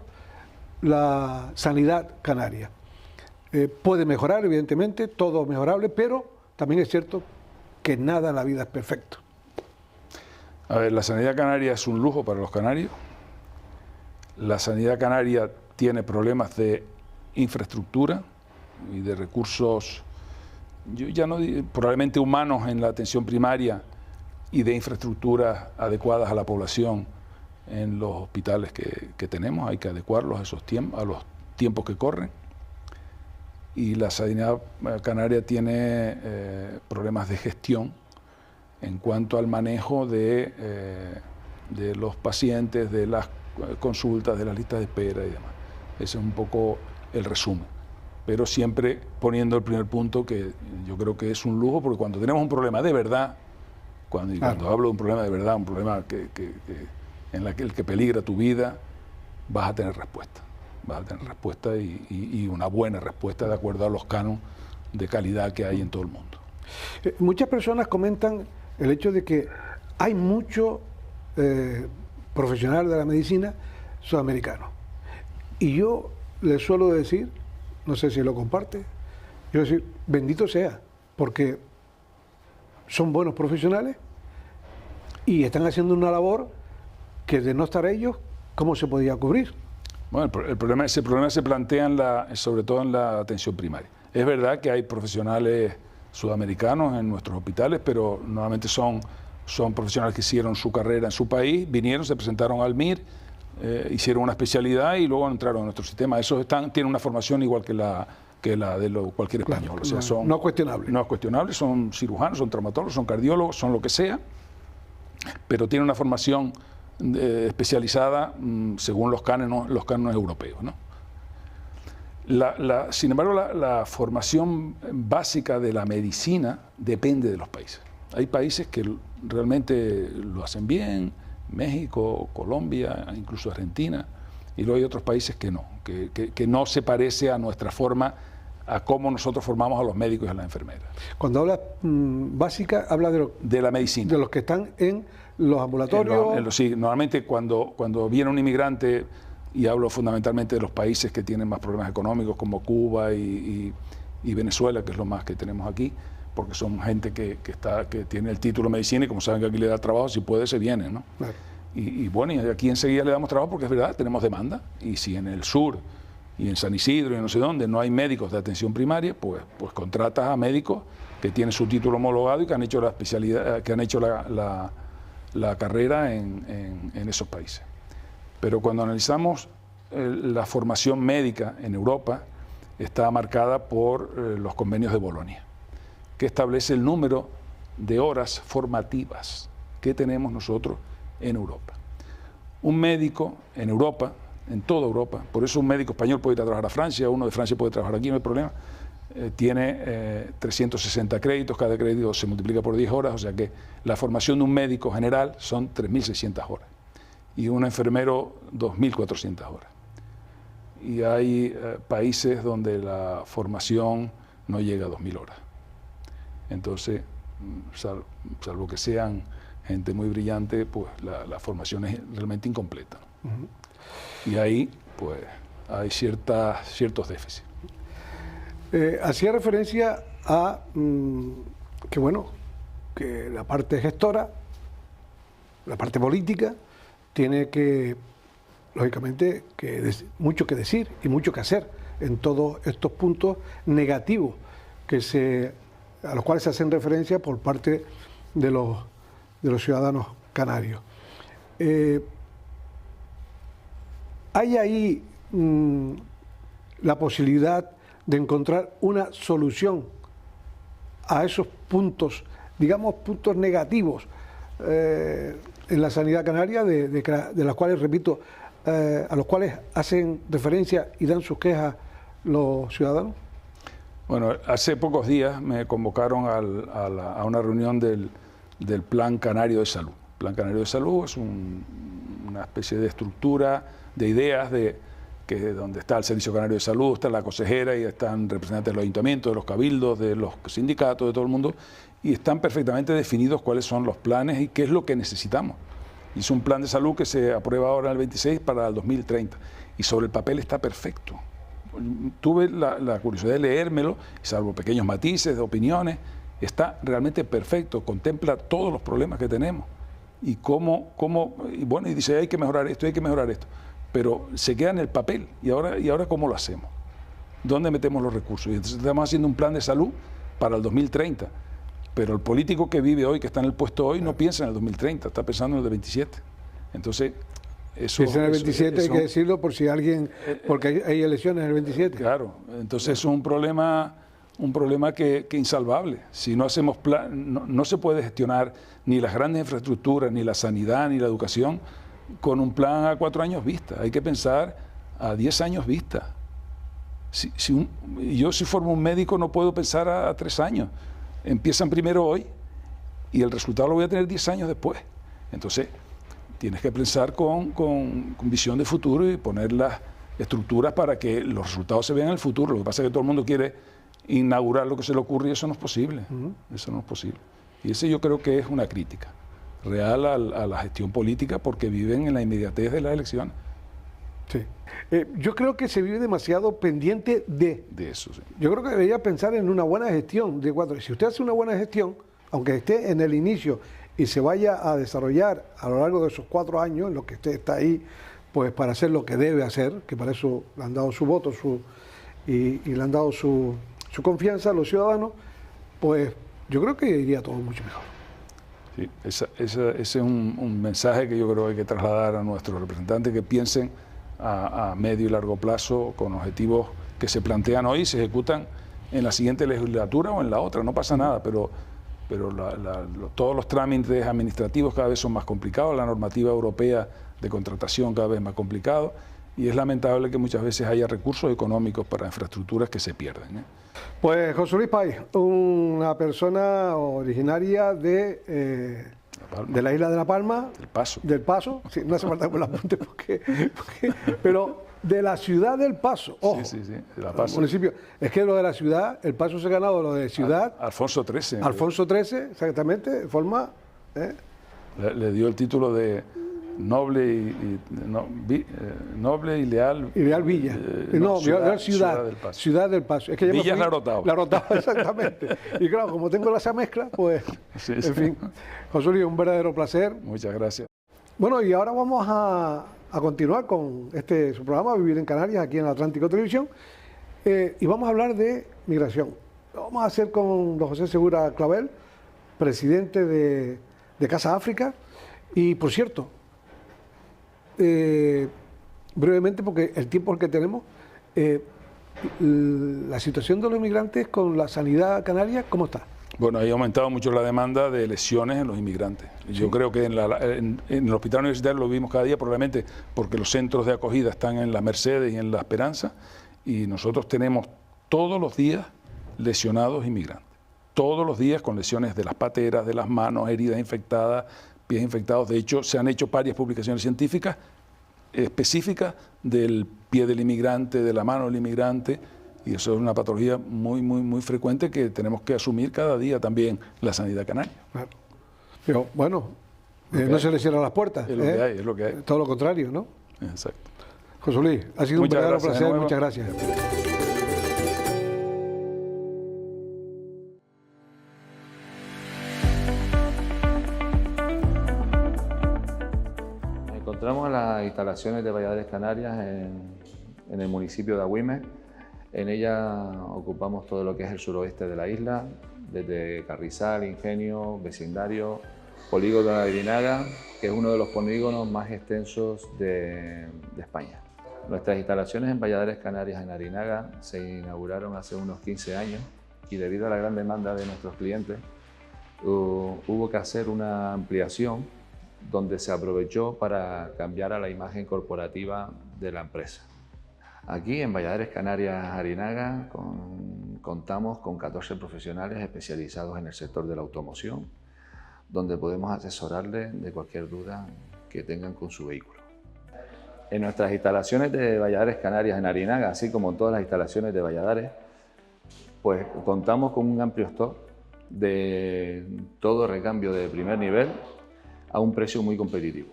la sanidad canaria? Puede mejorar, evidentemente, todo es mejorable, pero también es cierto que nada en la vida es perfecto. A ver, la sanidad canaria es un lujo para los canarios. La sanidad canaria tiene problemas de infraestructura y de recursos, yo ya no probablemente humanos en la atención primaria y de infraestructuras adecuadas a la población en los hospitales que tenemos. Hay que adecuarlos a los tiempos que corren. Y la sanidad canaria tiene problemas de gestión en cuanto al manejo de los pacientes, de las consultas, de las listas de espera y demás. Ese es un poco el resumen. pero siempre poniendo el primer punto, que yo creo que es un lujo, porque cuando tenemos un problema de verdad, cuando hablo de un problema de verdad, un problema en el que peligra tu vida, vas a tener respuesta. Vas a tener respuesta y una buena respuesta de acuerdo a los cánones de calidad que hay en todo el mundo. Muchas personas comentan el hecho de que hay muchos profesionales de la medicina sudamericanos. Y yo les suelo decir, no sé si lo comparte, yo decir, bendito sea, porque son buenos profesionales y están haciendo una labor que de no estar ellos, ¿cómo se podía cubrir? Bueno, ese problema se plantea sobre todo en la atención primaria. Es verdad que hay profesionales sudamericanos en nuestros hospitales, pero normalmente son profesionales que hicieron su carrera en su país, vinieron, se presentaron al MIR, hicieron una especialidad y luego entraron en nuestro sistema. Esos tienen una formación igual que la de cualquier español. Claro, o sea, no es cuestionable. No es cuestionable, son cirujanos, son traumatólogos, son cardiólogos, son lo que sea, pero tienen una formación especializada según los cánones europeos, ¿no? Sin embargo, la formación básica de la medicina depende de los países. Hay países que realmente lo hacen bien, México, Colombia, incluso Argentina, y luego hay otros países que no, que no se parece a nuestra forma, a cómo nosotros formamos a los médicos y a las enfermeras. Cuando habla básica, habla de la medicina. De los que están en los ambulatorios. Sí, normalmente cuando viene un inmigrante, y hablo fundamentalmente de los países que tienen más problemas económicos, como Cuba y Venezuela, que es lo más que tenemos aquí, porque son gente que tiene el título de medicina y como saben que aquí le da trabajo, si puede se viene, ¿no? Claro. Y bueno, y aquí enseguida le damos trabajo porque es verdad, tenemos demanda, y si en el sur y en San Isidro y no sé dónde no hay médicos de atención primaria, pues contratas a médicos que tienen su título homologado y que han hecho la especialidad, que han hecho la carrera en esos países. Pero cuando analizamos la formación médica en Europa, está marcada por los convenios de Bolonia, que establece el número de horas formativas que tenemos nosotros en Europa. Un médico en Europa, en toda Europa, por eso un médico español puede ir a trabajar a Francia, uno de Francia puede trabajar aquí, no hay problema, tiene 360 créditos, cada crédito se multiplica por 10 horas, o sea que la formación de un médico general son 3.600 horas y un enfermero 2.400 horas. Y hay países donde la formación no llega a 2.000 horas. Entonces, salvo que sean gente muy brillante, pues la formación es realmente incompleta, ¿no? Y ahí, pues, hay ciertos déficits. Hacía referencia a que la parte gestora, la parte política, tiene que, lógicamente, mucho que decir y mucho que hacer en todos estos puntos negativos a los cuales se hacen referencia por parte de los ciudadanos canarios. ¿Hay ahí la posibilidad de encontrar una solución a esos puntos, digamos, puntos negativos en la sanidad canaria, de las cuales, repito, a los cuales hacen referencia y dan sus quejas los ciudadanos? Bueno, hace pocos días me convocaron a una reunión del Plan Canario de Salud. El Plan Canario de Salud es una especie de estructura de ideas donde está el Servicio Canario de Salud, está la consejera y están representantes de los ayuntamientos, de los cabildos, de los sindicatos, de todo el mundo, y están perfectamente definidos cuáles son los planes y qué es lo que necesitamos. Es un plan de salud que se aprueba ahora en el 26 para el 2030 y sobre el papel está perfecto. Tuve la curiosidad de leérmelo, salvo pequeños matices de opiniones, está realmente perfecto, contempla todos los problemas que tenemos y y dice hay que mejorar esto, hay que mejorar esto, pero se queda en el papel y ahora ¿cómo lo hacemos? ¿Dónde metemos los recursos? Y entonces estamos haciendo un plan de salud para el 2030, pero el político que vive hoy, que está en el puesto hoy, no piensa en el 2030, está pensando en el de 27. Entonces, eso... Piensa en el 27, hay que decirlo por si alguien... porque hay elecciones en el 27. Claro, entonces es un problema que insalvable. Si no hacemos plan, no se puede gestionar ni las grandes infraestructuras, ni la sanidad, ni la educación, con un plan a 4 años vista. Hay que pensar a 10 años vista. Yo si formo un médico no puedo pensar a 3 años. Empiezan primero hoy y el resultado lo voy a tener 10 años después. Entonces, tienes que pensar con visión de futuro y poner las estructuras para que los resultados se vean en el futuro. Lo que pasa es que todo el mundo quiere inaugurar lo que se le ocurre y eso no es posible. Eso no es posible. Y ese yo creo que es una crítica real a la gestión política porque viven en la inmediatez de las elecciones. Sí. Yo creo que se vive demasiado pendiente de eso. Sí. Yo creo que debería pensar en una buena gestión de 4. Si usted hace una buena gestión, aunque esté en el inicio y se vaya a desarrollar a lo largo de esos 4 años, en los que usted está ahí, pues para hacer lo que debe hacer, que para eso le han dado su voto y le han dado su confianza a los ciudadanos, pues yo creo que iría todo mucho mejor. Sí, ese es un mensaje que yo creo que hay que trasladar a nuestros representantes, que piensen a medio y largo plazo con objetivos que se plantean hoy y se ejecutan en la siguiente legislatura o en la otra. No pasa nada, pero todos los trámites administrativos cada vez son más complicados, la normativa europea de contratación cada vez más complicado y es lamentable que muchas veces haya recursos económicos para infraestructuras que se pierden. Pues José Luis Pais, una persona originaria de la isla de La Palma. Del Paso. Sí, no hace falta que lo apunte pero de la ciudad del Paso. Ojo, sí, de La Paso. Municipio. Es que lo de la ciudad, el Paso se ha ganado lo de ciudad. Alfonso XIII. Alfonso XIII, exactamente, de forma... Le dio el título de noble y leal. Y leal Villa. Ciudad del Paso. Ciudad del Paso. Es que Villa es La Orotava. La Orotava, exactamente. Y claro, como tengo esa mezcla, pues, en fin. José Luis, un verdadero placer. Muchas gracias. Bueno, y ahora vamos a continuar con su programa, Vivir en Canarias, aquí en Atlántico Televisión, y vamos a hablar de migración. Lo vamos a hacer con don José Segura Clavel, presidente de Casa África, y por cierto, brevemente, porque el tiempo que tenemos, la situación de los inmigrantes con la sanidad canaria, ¿cómo está? Bueno, ha aumentado mucho la demanda de lesiones en los inmigrantes. Sí. Yo creo que en el hospital universitario lo vimos cada día, probablemente porque los centros de acogida están en la Mercedes y en la Esperanza, y nosotros tenemos todos los días lesionados inmigrantes. Todos los días con lesiones de las pateras, de las manos, heridas infectadas, pies infectados. De hecho, se han hecho varias publicaciones científicas específicas del pie del inmigrante, de la mano del inmigrante, y eso es una patología muy, muy, muy frecuente que tenemos que asumir cada día también la sanidad canaria. Claro. Pero bueno, no se le cierran las puertas. Es lo que hay, es lo que hay. Todo lo contrario, ¿no? Exacto. José Luis, ha sido un verdadero placer. Muchas gracias. Encontramos en las instalaciones de Valladares Canarias en el municipio de Agüime. En ella ocupamos todo lo que es el suroeste de la isla, desde Carrizal, Ingenio, Vecindario, Polígono de Arinaga, que es uno de los polígonos más extensos de España. Nuestras instalaciones en Valladares Canarias en Arinaga se inauguraron hace unos 15 años y debido a la gran demanda de nuestros clientes hubo que hacer una ampliación donde se aprovechó para cambiar a la imagen corporativa de la empresa. Aquí en Valladares Canarias Arinaga contamos con 14 profesionales especializados en el sector de la automoción, donde podemos asesorarles de cualquier duda que tengan con su vehículo. En nuestras instalaciones de Valladares Canarias en Arinaga, así como en todas las instalaciones de Valladares, pues contamos con un amplio stock de todo recambio de primer nivel a un precio muy competitivo.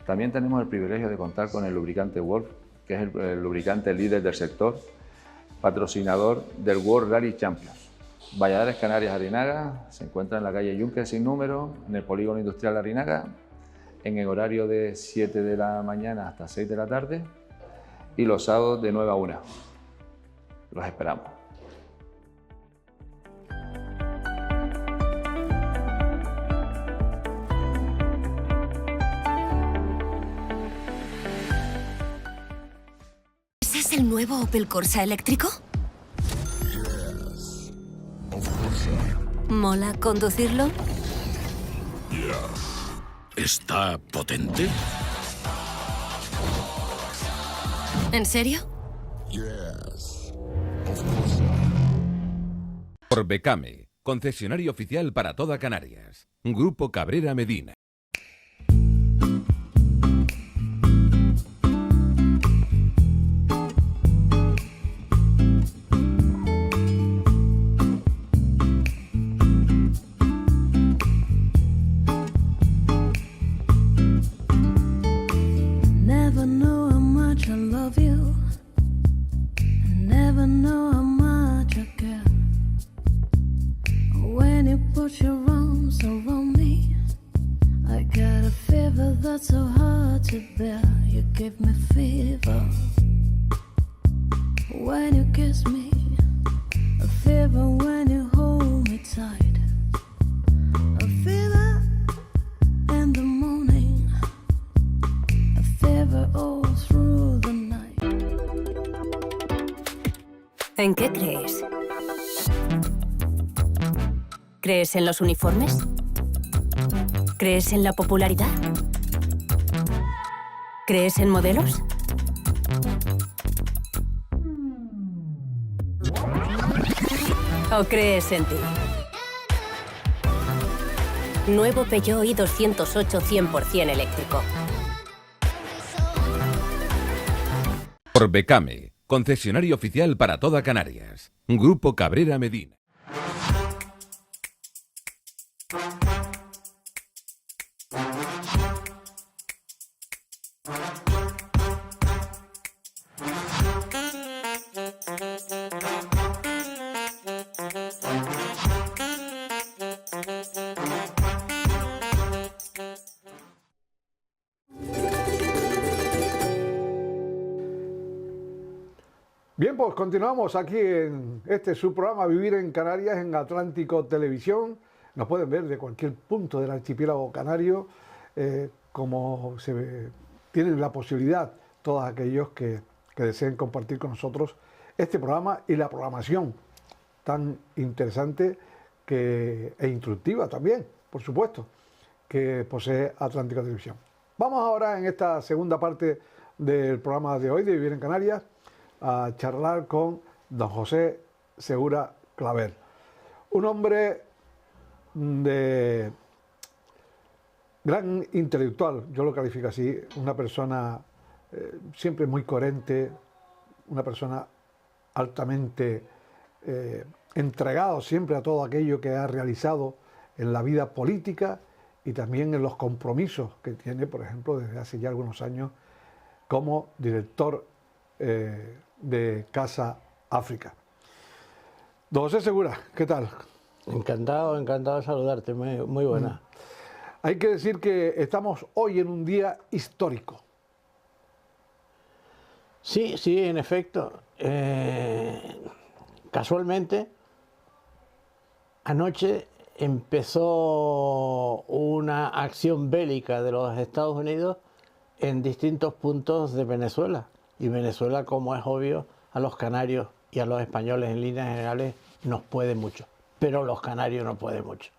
También tenemos el privilegio de contar con el lubricante Wolf, que es el lubricante líder del sector, patrocinador del World Rally Champions. Valladares Canarias Arinaga se encuentra en la calle Yunque sin número, en el Polígono Industrial Arinaga, en el horario de 7 de la mañana hasta 6 de la tarde y los sábados de 9 a 1. Los esperamos. ¿Es el nuevo Opel Corsa eléctrico? ¿Mola conducirlo? ¿Está potente? ¿En serio? Orbecame, concesionario oficial para toda Canarias. Grupo Cabrera Medina. Never know how much I love you. Never know how much I care. When you put your arms around me, I got a fever that's so hard to bear. You give me fever when you kiss me, a fever when you hold me tight, a fever in the morning, a fever all through the night. ¿En qué crees? ¿Crees en los uniformes? ¿Crees en la popularidad? ¿Crees en modelos? ¿O crees en ti? Nuevo Peugeot i208 100% eléctrico. Orbecame, concesionario oficial para toda Canarias. Grupo Cabrera Medina. Bien, pues continuamos aquí en su programa Vivir en Canarias en Atlántico Televisión. Nos pueden ver de cualquier punto del archipiélago canario, como tienen la posibilidad todos aquellos que deseen compartir con nosotros este programa y la programación tan interesante e instructiva también, por supuesto, que posee Atlántico Televisión. Vamos ahora en esta segunda parte del programa de hoy de Vivir en Canarias a charlar con don José Segura Claver, un hombre de gran intelectual, yo lo califico así, una persona siempre muy coherente, una persona altamente entregado siempre a todo aquello que ha realizado en la vida política y también en los compromisos que tiene, por ejemplo, desde hace ya algunos años como director de Casa África. Don José Segura, ¿qué tal? Encantado de saludarte, muy buena. Hay que decir que estamos hoy en un día histórico. Sí, en efecto. Casualmente, anoche empezó una acción bélica de los Estados Unidos en distintos puntos de Venezuela. Y Venezuela, como es obvio, a los canarios y a los españoles en líneas generales nos puede mucho, pero los canarios no pueden mucho.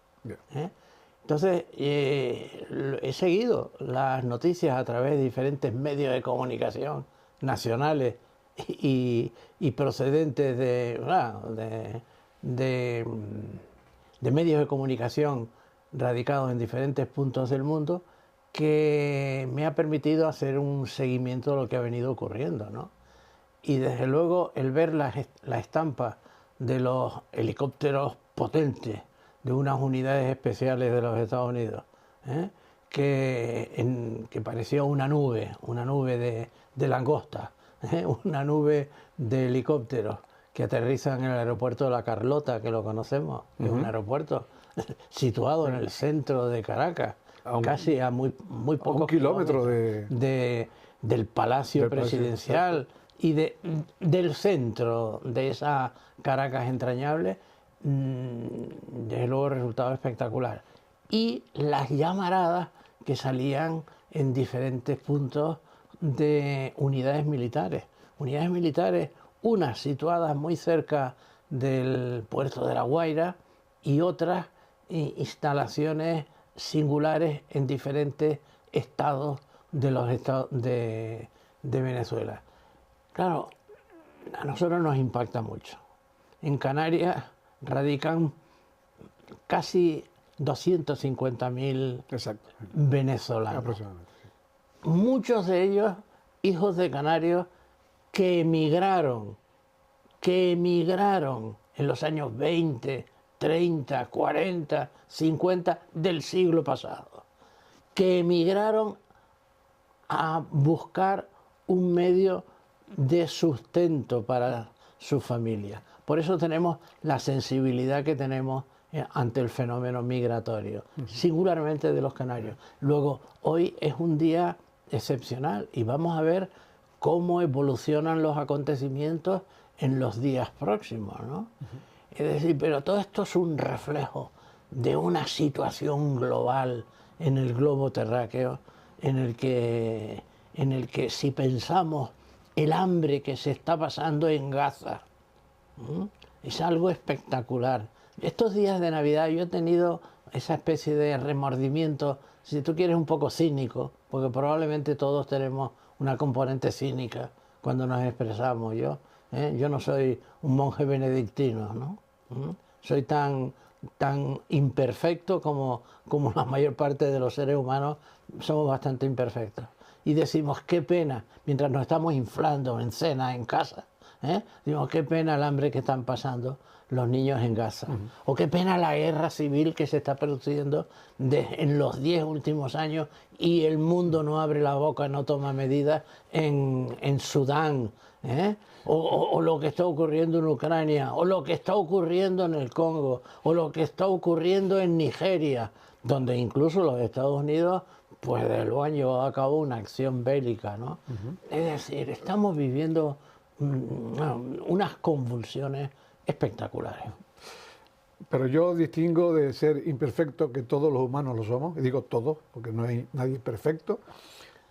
Entonces, he seguido las noticias a través de diferentes medios de comunicación nacionales y procedentes de medios de comunicación radicados en diferentes puntos del mundo, que me ha permitido hacer un seguimiento de lo que ha venido ocurriendo, ¿no? Y desde luego el ver la estampa de los helicópteros potentes de unas unidades especiales de los Estados Unidos, que parecía una nube de langosta, una nube de helicópteros que aterrizan en el aeropuerto de La Carlota, que lo conocemos, que es un aeropuerto situado en el centro de Caracas, casi a muy pocos kilómetros del Palacio Presidencial y del centro de esa Caracas entrañable. Desde luego, resultado espectacular. Y las llamaradas que salían en diferentes puntos de unidades militares, unas situadas muy cerca del puerto de La Guaira y otras instalaciones singulares en diferentes estados de Venezuela. Claro, a nosotros nos impacta mucho. En Canarias radican casi 250.000 Exacto. venezolanos. Aproximadamente. Sí. Muchos de ellos hijos de canarios que emigraron en los años 20, 30, 40, 50 del siglo pasado, que emigraron a buscar un medio de sustento para su familia. Por eso tenemos la sensibilidad que tenemos ante el fenómeno migratorio, singularmente de los canarios. Luego, hoy es un día excepcional y vamos a ver cómo evolucionan los acontecimientos en los días próximos, ¿no? Es decir, pero todo esto es un reflejo de una situación global en el globo terráqueo en el que si pensamos el hambre que se está pasando en Gaza, es algo espectacular. Estos días de Navidad yo he tenido esa especie de remordimiento, si tú quieres un poco cínico, porque probablemente todos tenemos una componente cínica cuando nos expresamos. Yo no soy un monje benedictino, ¿no? Soy tan imperfecto como la mayor parte de los seres humanos, somos bastante imperfectos. Y decimos, qué pena, mientras nos estamos inflando en cena, en casa, decimos, qué pena el hambre que están pasando los niños en Gaza. O qué pena la guerra civil que se está produciendo en los 10 últimos años y el mundo no abre la boca, no toma medidas en Sudán. O lo que está ocurriendo en Ucrania, o lo que está ocurriendo en el Congo, o lo que está ocurriendo en Nigeria, donde incluso los Estados Unidos pues lo han llevado a cabo una acción bélica, ¿no? Es decir, estamos viviendo unas convulsiones espectaculares. Pero yo distingo de ser imperfecto, que todos los humanos lo somos, y digo todos, porque no hay nadie perfecto,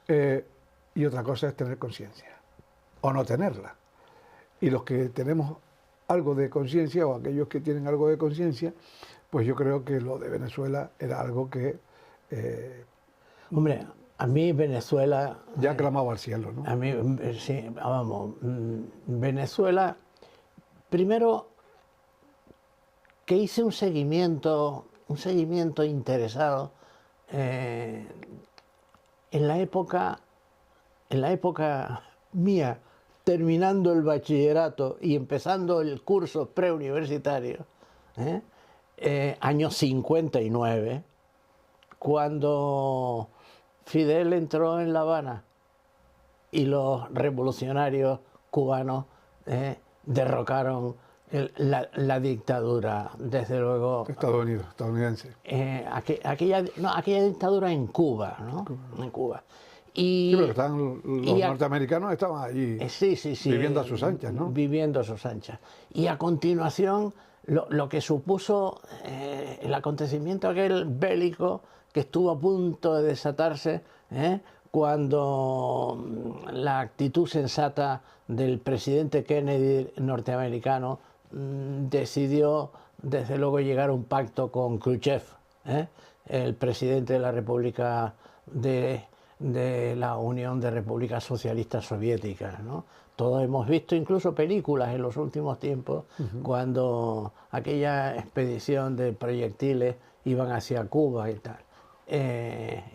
y otra cosa es tener conciencia, o no tenerla. Y los que tenemos algo de conciencia, o aquellos que tienen algo de conciencia, pues yo creo que lo de Venezuela era algo que... Hombre, a mí Venezuela... ya clamaba al cielo, ¿no? A mí, sí, vamos, Venezuela, primero que hice un seguimiento interesado en la época mía, terminando el bachillerato y empezando el curso preuniversitario, año 59, cuando Fidel entró en La Habana y los revolucionarios cubanos derrocaron la dictadura, desde luego... estadounidense. Aquella dictadura en Cuba, ¿no? En Cuba. Y, sí, pero los norteamericanos estaban allí viviendo a sus anchas, ¿no? Viviendo a sus anchas. Y a continuación, lo que supuso el acontecimiento aquel bélico que estuvo a punto de desatarse cuando la actitud sensata del presidente Kennedy norteamericano decidió, desde luego, llegar a un pacto con Khrushchev, el presidente de la República de la Unión de Repúblicas Socialistas Soviéticas, ¿no? Todos hemos visto incluso películas en los últimos tiempos cuando aquella expedición de proyectiles iban hacia Cuba y tal.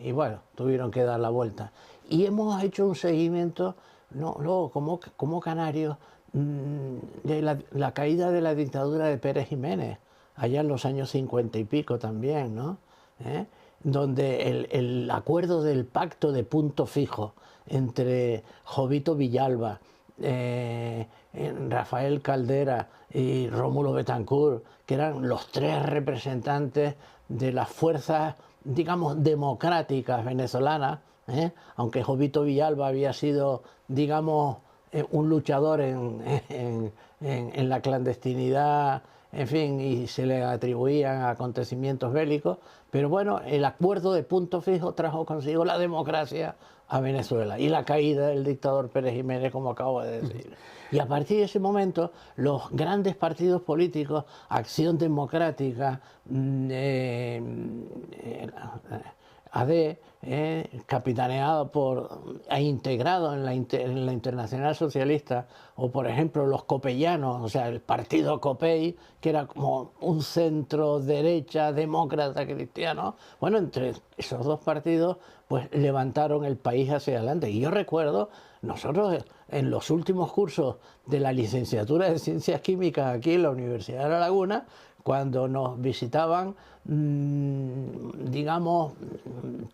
Y bueno, tuvieron que dar la vuelta. Y hemos hecho un seguimiento, luego como canarios, de la caída de la dictadura de Pérez Jiménez, allá en los años 50 y pico también, ¿no? Donde el acuerdo del pacto de punto fijo entre Jovito Villalba, Rafael Caldera y Rómulo Betancourt, que eran los tres representantes de las fuerzas, digamos, democráticas venezolanas, aunque Jovito Villalba había sido, digamos, un luchador en la clandestinidad, en fin, y se le atribuían acontecimientos bélicos, pero bueno, el acuerdo de punto fijo trajo consigo la democracia a Venezuela y la caída del dictador Pérez Jiménez, como acabo de decir. Y a partir de ese momento, los grandes partidos políticos, Acción Democrática, AD, capitaneado e integrado en la Internacional Socialista, o por ejemplo los copellanos, o sea, el partido COPEI, que era como un centro derecha, demócrata, cristiano. Bueno, entre esos dos partidos, pues levantaron el país hacia adelante. Y yo recuerdo, nosotros en los últimos cursos de la licenciatura de Ciencias Químicas aquí en la Universidad de La Laguna, cuando nos visitaban, digamos,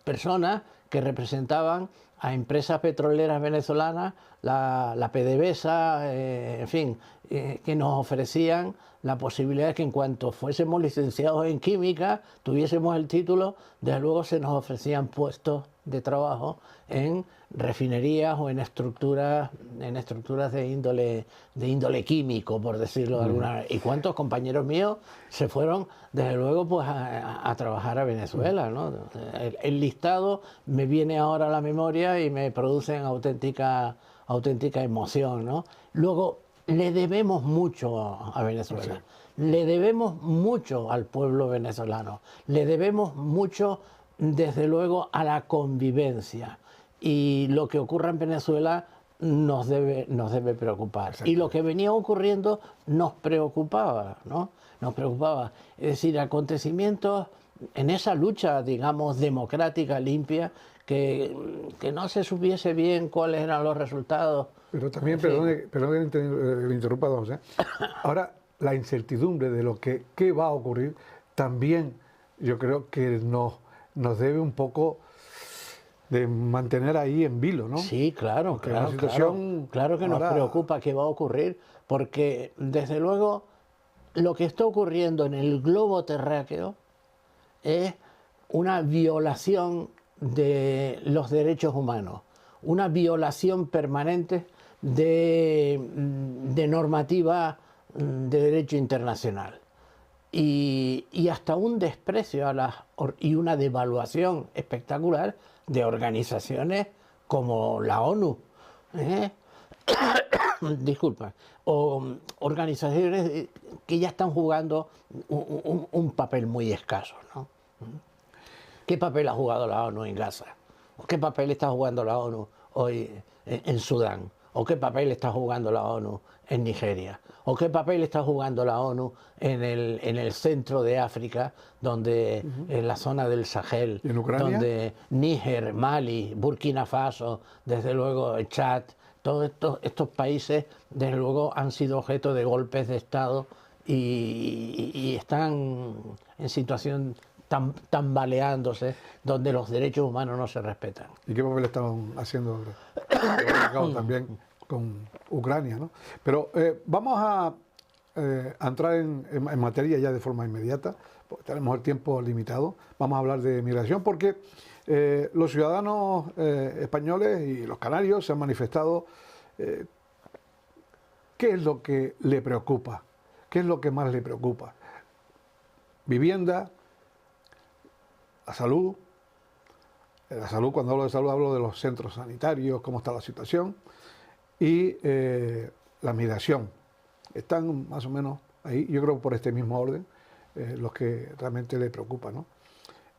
personas que representaban a empresas petroleras venezolanas, la PDVSA, en fin, que nos ofrecían la posibilidad de que en cuanto fuésemos licenciados en química, tuviésemos el título, desde luego se nos ofrecían puestos de trabajo en refinerías o en estructuras de índole químico, por decirlo de alguna manera. ¿Y cuántos compañeros míos se fueron, desde luego, pues a trabajar a Venezuela, ¿no? El listado me viene ahora a la memoria y me produce auténtica emoción, ¿no? Luego, le debemos mucho a Venezuela, le debemos mucho al pueblo venezolano, le debemos mucho, desde luego, a la convivencia. Y lo que ocurra en Venezuela nos debe preocupar. Y lo que venía ocurriendo nos preocupaba, ¿no? Nos preocupaba. Es decir, acontecimientos en esa lucha, digamos, democrática, limpia, que no se supiese bien cuáles eran los resultados. Pero también, perdón que le interrumpa, don José. Ahora, la incertidumbre de lo que va a ocurrir, también yo creo que nos debe un poco de mantener ahí en vilo, ¿no? Sí, claro, claro que nos preocupa qué va a ocurrir, porque desde luego lo que está ocurriendo en el globo terráqueo es una violación de los derechos humanos, una violación permanente de normativa de derecho internacional y hasta un desprecio y una devaluación espectacular de organizaciones como la ONU, disculpa, o organizaciones que ya están jugando un papel muy escaso, ¿no? ¿Qué papel ha jugado la ONU en Gaza? ¿Qué papel está jugando la ONU hoy en Sudán? ¿O qué papel está jugando la ONU en Nigeria? ¿O qué papel está jugando la ONU en el centro de África, donde en la zona del Sahel, ¿Y en Ucrania? Donde Níger, Mali, Burkina Faso, desde luego Chad, todos estos países, desde luego, han sido objeto de golpes de Estado y están en situación tambaleándose, donde los derechos humanos no se respetan. ¿Y qué papel están haciendo también con Ucrania, ¿no? Pero vamos a entrar en materia ya de forma inmediata, porque tenemos el tiempo limitado. Vamos a hablar de migración porque los ciudadanos españoles y los canarios se han manifestado. ¿Qué es lo que le preocupa? ¿Qué es lo que más le preocupa? Vivienda, la salud. La salud, cuando hablo de salud, hablo de los centros sanitarios, cómo está la situación, y la migración. Están más o menos ahí, yo creo por este mismo orden, los que realmente le preocupan, ¿no?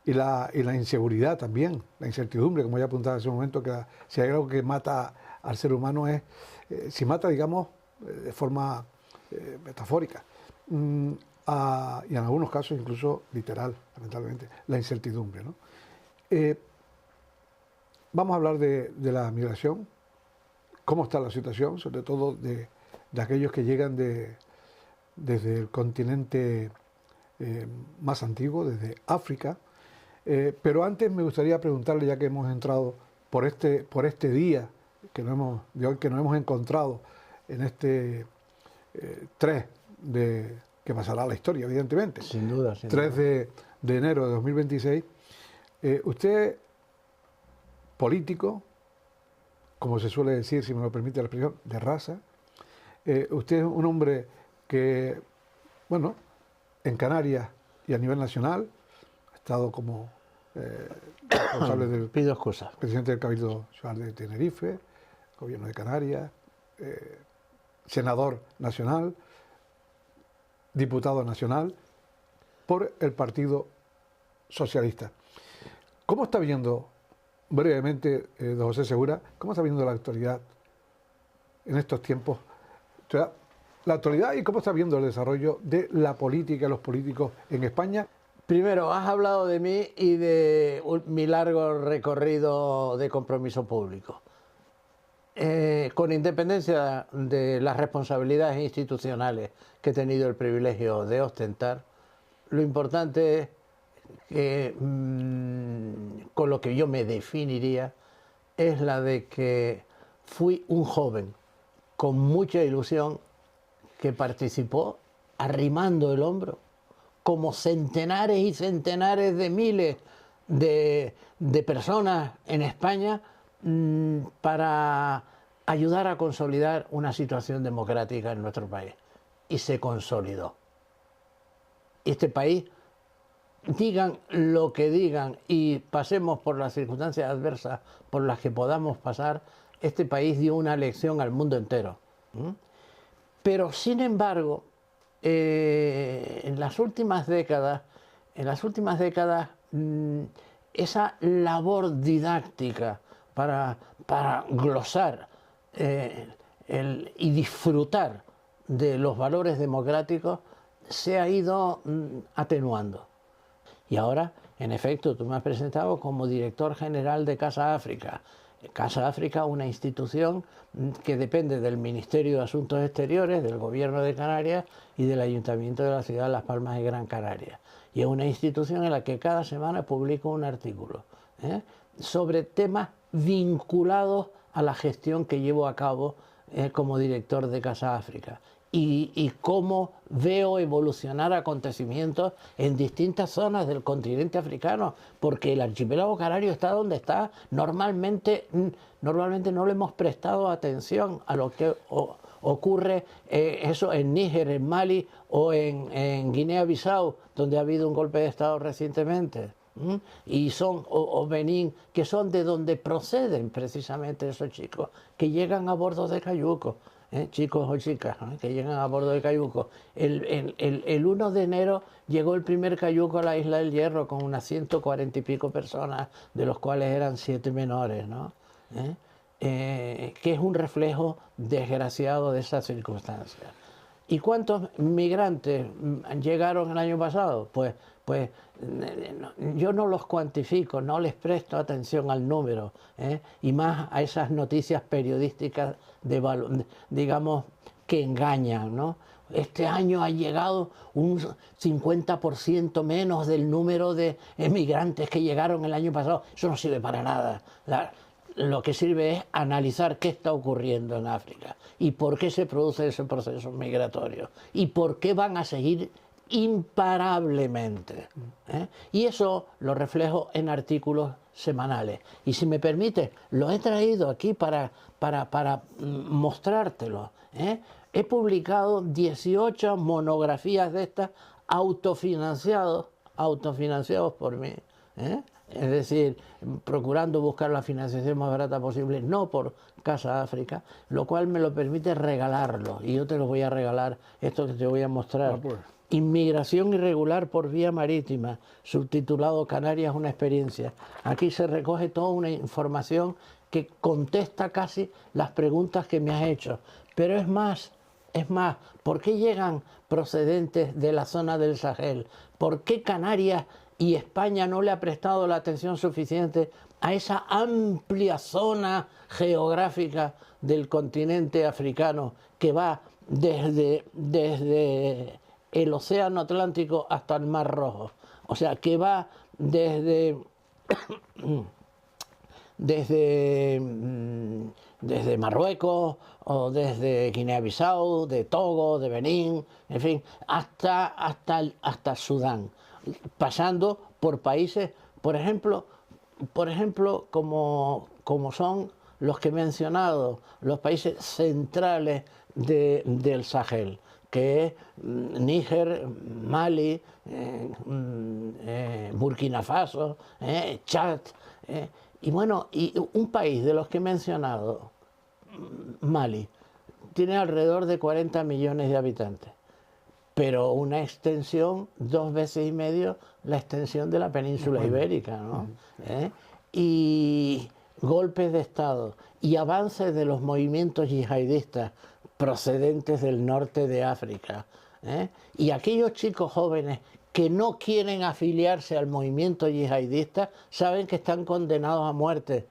Y la inseguridad también, la incertidumbre, como ya apuntaba hace un momento, que si hay algo que mata al ser humano es, si mata, digamos, de forma metafórica, y en algunos casos incluso literal, lamentablemente, la incertidumbre, ¿no? Vamos a hablar de la migración, cómo está la situación, sobre todo de aquellos que llegan desde el continente más antiguo, desde África. Pero antes me gustaría preguntarle, ya que hemos entrado por este día de hoy que nos hemos encontrado en este 3 que pasará a la historia, evidentemente. Sin duda. 3 de enero de 2026. Usted, político, como se suele decir, si me lo permite la expresión, de raza. Usted es un hombre que, bueno, en Canarias y a nivel nacional ha estado como responsable del Pido excusas. presidente del Cabildo Ciudad de Tenerife, gobierno de Canarias, senador nacional, diputado nacional por el Partido Socialista. ¿Cómo está viendo, brevemente, don José Segura, cómo está viendo la actualidad en estos tiempos? O sea, la actualidad y cómo está viendo el desarrollo de la política y los políticos en España. Primero, has hablado de mí y de mi largo recorrido de compromiso público. Con independencia de las responsabilidades institucionales que he tenido el privilegio de ostentar, lo importante es que con lo que yo me definiría es la de que fui un joven con mucha ilusión que participó arrimando el hombro como centenares y centenares de miles de personas en España para ayudar a consolidar una situación democrática en nuestro país. Y se consolidó. Este país, digan lo que digan y pasemos por las circunstancias adversas por las que podamos pasar, este país dio una lección al mundo entero. Pero, sin embargo, en las últimas décadas, esa labor didáctica para glosar y disfrutar de los valores democráticos se ha ido atenuando. Y ahora, en efecto, tú me has presentado como director general de Casa África. Casa África, una institución que depende del Ministerio de Asuntos Exteriores, del Gobierno de Canarias y del Ayuntamiento de la ciudad de Las Palmas de Gran Canaria. Y es una institución en la que cada semana publico un artículo sobre temas vinculados a la gestión que llevo a cabo como director de Casa África. Y cómo veo evolucionar acontecimientos en distintas zonas del continente africano, porque el archipiélago canario está donde está. Normalmente no le hemos prestado atención a lo que ocurre eso en Níger, en Mali o en Guinea-Bissau, donde ha habido un golpe de Estado recientemente. Y o Benín, que son de donde proceden precisamente esos chicos, que llegan a bordo de cayucos. Chicos o chicas que llegan a bordo de cayucos. El 1 de enero llegó el primer cayuco a la Isla del Hierro con unas 140 y pico personas, de los cuales eran 7 menores, ¿no? Que es un reflejo desgraciado de esas circunstancias. ¿Y cuántos migrantes llegaron el año pasado? Pues yo no los cuantifico, no les presto atención al número, y más a esas noticias periodísticas digamos, que engañan, ¿no? Este año ha llegado un 50% menos del número de emigrantes que llegaron el año pasado. Eso no sirve para nada. Lo que sirve es analizar qué está ocurriendo en África y por qué se produce ese proceso migratorio y por qué van a seguir imparablemente. Y eso lo reflejo en artículos semanales. Y si me permite, lo he traído aquí para mostrártelo. He publicado 18 monografías de estas autofinanciados por mí. Es decir, procurando buscar la financiación más barata posible, no por Casa África, lo cual me lo permite regalarlo. Y yo te lo voy a regalar, esto que te voy a mostrar. Inmigración irregular por vía marítima, subtitulado Canarias, una experiencia. Aquí se recoge toda una información que contesta casi las preguntas que me has hecho. Pero es más, ¿por qué llegan procedentes de la zona del Sahel? ¿Por qué Canarias y España no le ha prestado la atención suficiente a esa amplia zona geográfica del continente africano que va desde el Océano Atlántico hasta el Mar Rojo? O sea, que va desde Marruecos o desde Guinea-Bissau, de Togo, de Benín, en fin, hasta Sudán, pasando por países, por ejemplo como son los que he mencionado, los países centrales del Sahel, que es Níger, Mali, Burkina Faso, Chad, y bueno, y un país de los que he mencionado, Mali, tiene alrededor de 40 millones de habitantes. pero una extensión 2 veces y medio la extensión de la península ibérica, ¿no? Y golpes de Estado y avances de los movimientos yihadistas procedentes del norte de África, y aquellos chicos jóvenes que no quieren afiliarse al movimiento yihadista saben que están condenados a muerte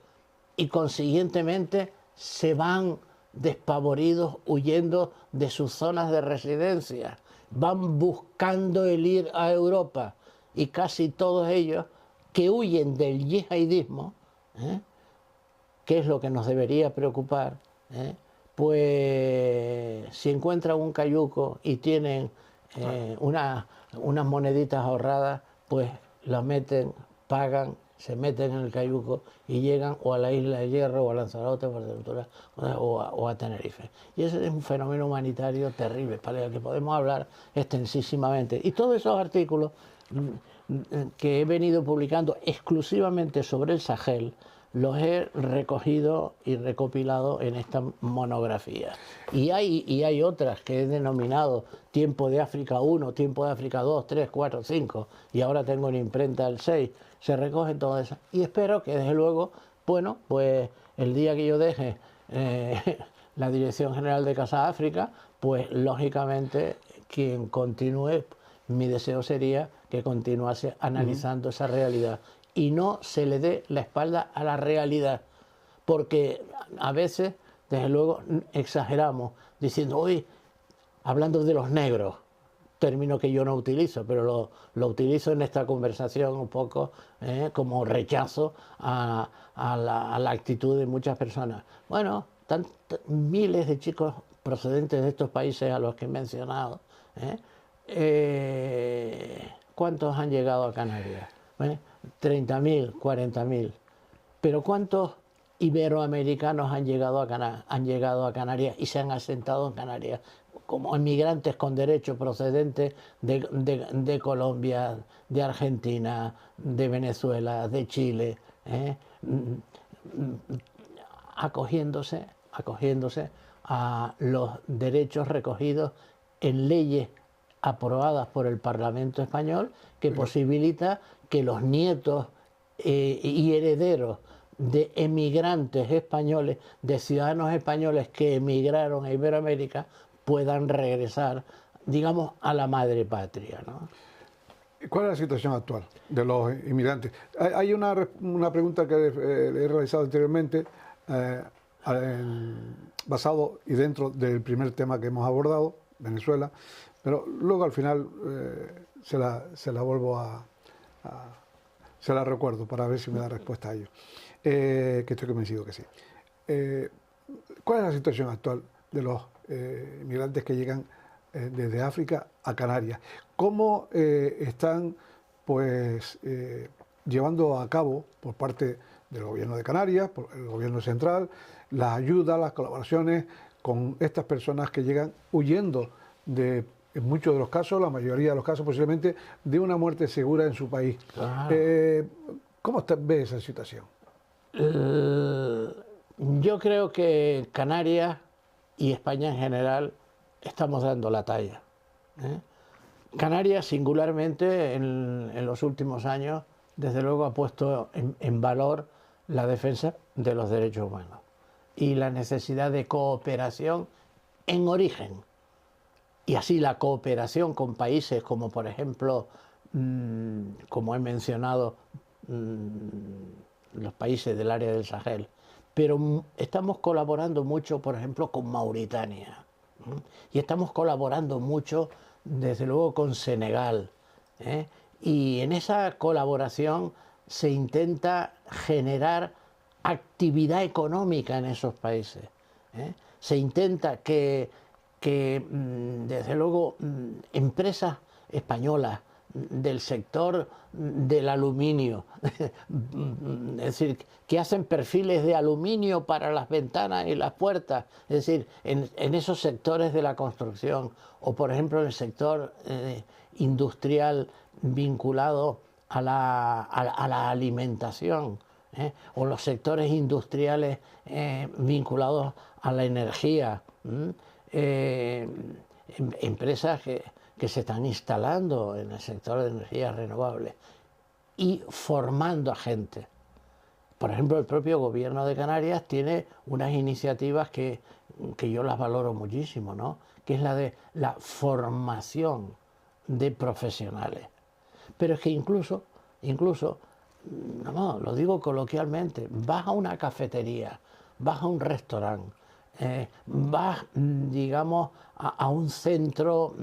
y consiguientemente se van despavoridos huyendo de sus zonas de residencia, van buscando el ir a Europa, y casi todos ellos que huyen del yihadismo, que es lo que nos debería preocupar, pues si encuentran un cayuco y tienen unas moneditas ahorradas, pues las meten, pagan, se meten en el cayuco y llegan o a la Isla de Hierro o a Lanzarote o a Tenerife. Y ese es un fenómeno humanitario terrible, para el que podemos hablar extensísimamente. Y todos esos artículos que he venido publicando exclusivamente sobre el Sahel, los he recogido y recopilado en esta monografía. Y hay otras que he denominado Tiempo de África 1, Tiempo de África 2, 3, 4, 5, y ahora tengo en imprenta el 6. Se recogen todas esas. Y espero que, desde luego, bueno, pues el día que yo deje la Dirección General de Casa África, pues lógicamente quien continúe, mi deseo sería que continuase analizando esa realidad y no se le dé la espalda a la realidad, porque a veces, desde luego, exageramos diciendo, hoy, hablando de los negros, término que yo no utilizo, pero lo utilizo en esta conversación un poco como rechazo a la actitud de muchas personas. Bueno, miles de chicos procedentes de estos países a los que he mencionado, ¿cuántos han llegado a Canarias? 30.000, 40.000. Pero ¿cuántos iberoamericanos han llegado a Canarias y se han asentado en Canarias como inmigrantes con derecho procedentes de Colombia, de Argentina, de Venezuela, de Chile, acogiéndose a los derechos recogidos en leyes aprobadas por el Parlamento español, que posibilita que los nietos y herederos de emigrantes españoles, de ciudadanos españoles que emigraron a Iberoamérica, puedan regresar, digamos, a la madre patria, ¿no? ¿Cuál es la situación actual de los inmigrantes? Hay una pregunta que le he realizado anteriormente, basado y dentro del primer tema que hemos abordado, Venezuela, pero luego al final se la vuelvo se la recuerdo para ver si me da respuesta a ello, que estoy convencido que sí. ¿Cuál es la situación actual de los inmigrantes que llegan desde África a Canarias? ¿Cómo están pues llevando a cabo por parte del gobierno de Canarias, por el gobierno central, las ayudas, las colaboraciones con estas personas que llegan huyendo de, en muchos de los casos, la mayoría de los casos posiblemente, de una muerte segura en su país? Claro. ¿Cómo ve esa situación? Yo creo que Canarias y España en general estamos dando la talla. Canarias singularmente en los últimos años, desde luego, ha puesto en valor la defensa de los derechos humanos y la necesidad de cooperación en origen. Y así la cooperación con países como, por ejemplo, como he mencionado, los países del área del Sahel. Pero estamos colaborando mucho, por ejemplo, con Mauritania. Y estamos colaborando mucho, desde luego, con Senegal. Y en esa colaboración se intenta generar actividad económica en esos países. Se intenta que desde luego, empresas españolas del sector del aluminio, es decir, que hacen perfiles de aluminio para las ventanas y las puertas, es decir, en esos sectores de la construcción, o por ejemplo en el sector industrial vinculado a la alimentación, o los sectores industriales vinculados a la energía, empresas que se están instalando en el sector de energías renovables y formando a gente. Por ejemplo, el propio gobierno de Canarias tiene unas iniciativas que yo las valoro muchísimo, ¿no? Que es la de la formación de profesionales. Pero es que incluso, no, lo digo coloquialmente, vas a una cafetería, vas a un restaurante, vas, digamos, a un centro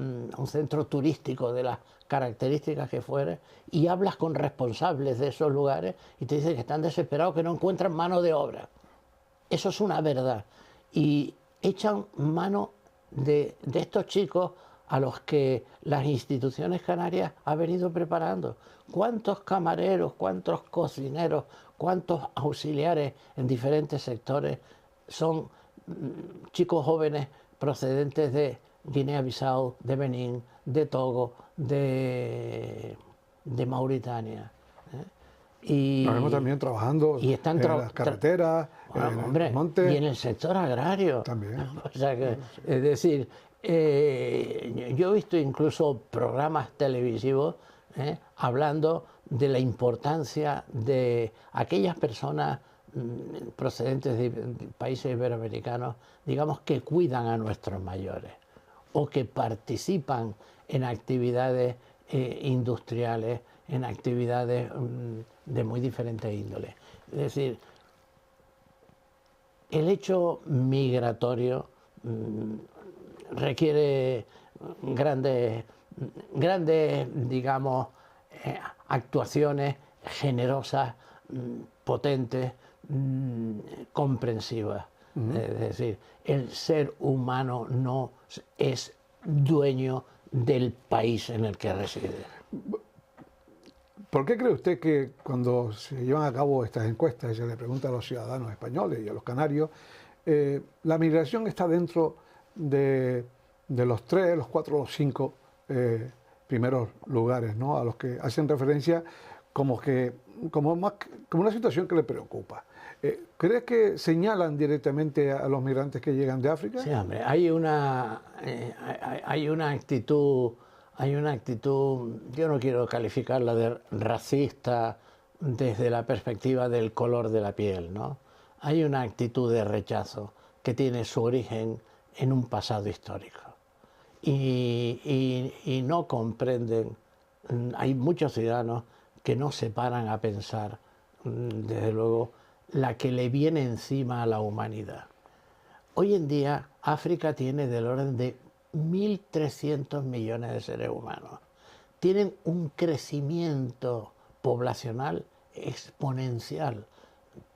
turístico de las características que fuere y hablas con responsables de esos lugares y te dicen que están desesperados, que no encuentran mano de obra. Eso es una verdad. Y echan mano de estos chicos a los que las instituciones canarias han venido preparando. ¿Cuántos camareros, cuántos cocineros, cuántos auxiliares en diferentes sectores son chicos jóvenes procedentes de Guinea-Bissau, de Benín, de Togo, de Mauritania? Y nos vemos también trabajando y están en las carreteras, en el monte. Y en el sector agrario. También. O sea que, es decir, yo he visto incluso programas televisivos hablando de la importancia de aquellas personas procedentes de países iberoamericanos, digamos, que cuidan a nuestros mayores o que participan en actividades industriales, en actividades de muy diferentes índoles. Es decir, el hecho migratorio requiere grandes, digamos, actuaciones generosas, potentes, comprensivas. Es decir, el ser humano no es dueño del país en el que reside. ¿Por qué cree usted que cuando se llevan a cabo estas encuestas y se le pregunta a los ciudadanos españoles y a los canarios, la migración está dentro de los 3, los 4, los 5 primeros lugares, ¿no?, a los que hacen referencia como una situación que le preocupa? ¿Crees que señalan directamente a los migrantes que llegan de África? Sí, hombre, hay una actitud, yo no quiero calificarla de racista desde la perspectiva del color de la piel, ¿no? Hay una actitud de rechazo que tiene su origen en un pasado histórico y no comprenden. Hay muchos ciudadanos que no se paran a pensar, desde luego, la que le viene encima a la humanidad. Hoy en día África tiene del orden de 1.300 millones de seres humanos. Tienen un crecimiento poblacional exponencial,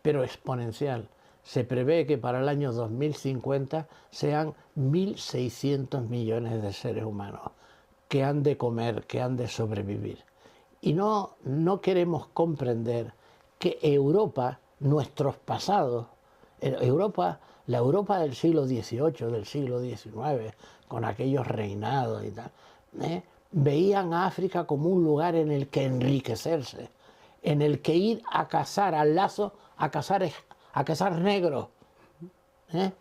pero exponencial. Se prevé que para el año 2050 sean 1.600 millones de seres humanos que han de comer, que han de sobrevivir. Y no queremos comprender que Europa, nuestros pasados, la Europa del siglo XVIII, del siglo XIX, con aquellos reinados y tal, veían a África como un lugar en el que enriquecerse, en el que ir a cazar al lazo, a cazar negros,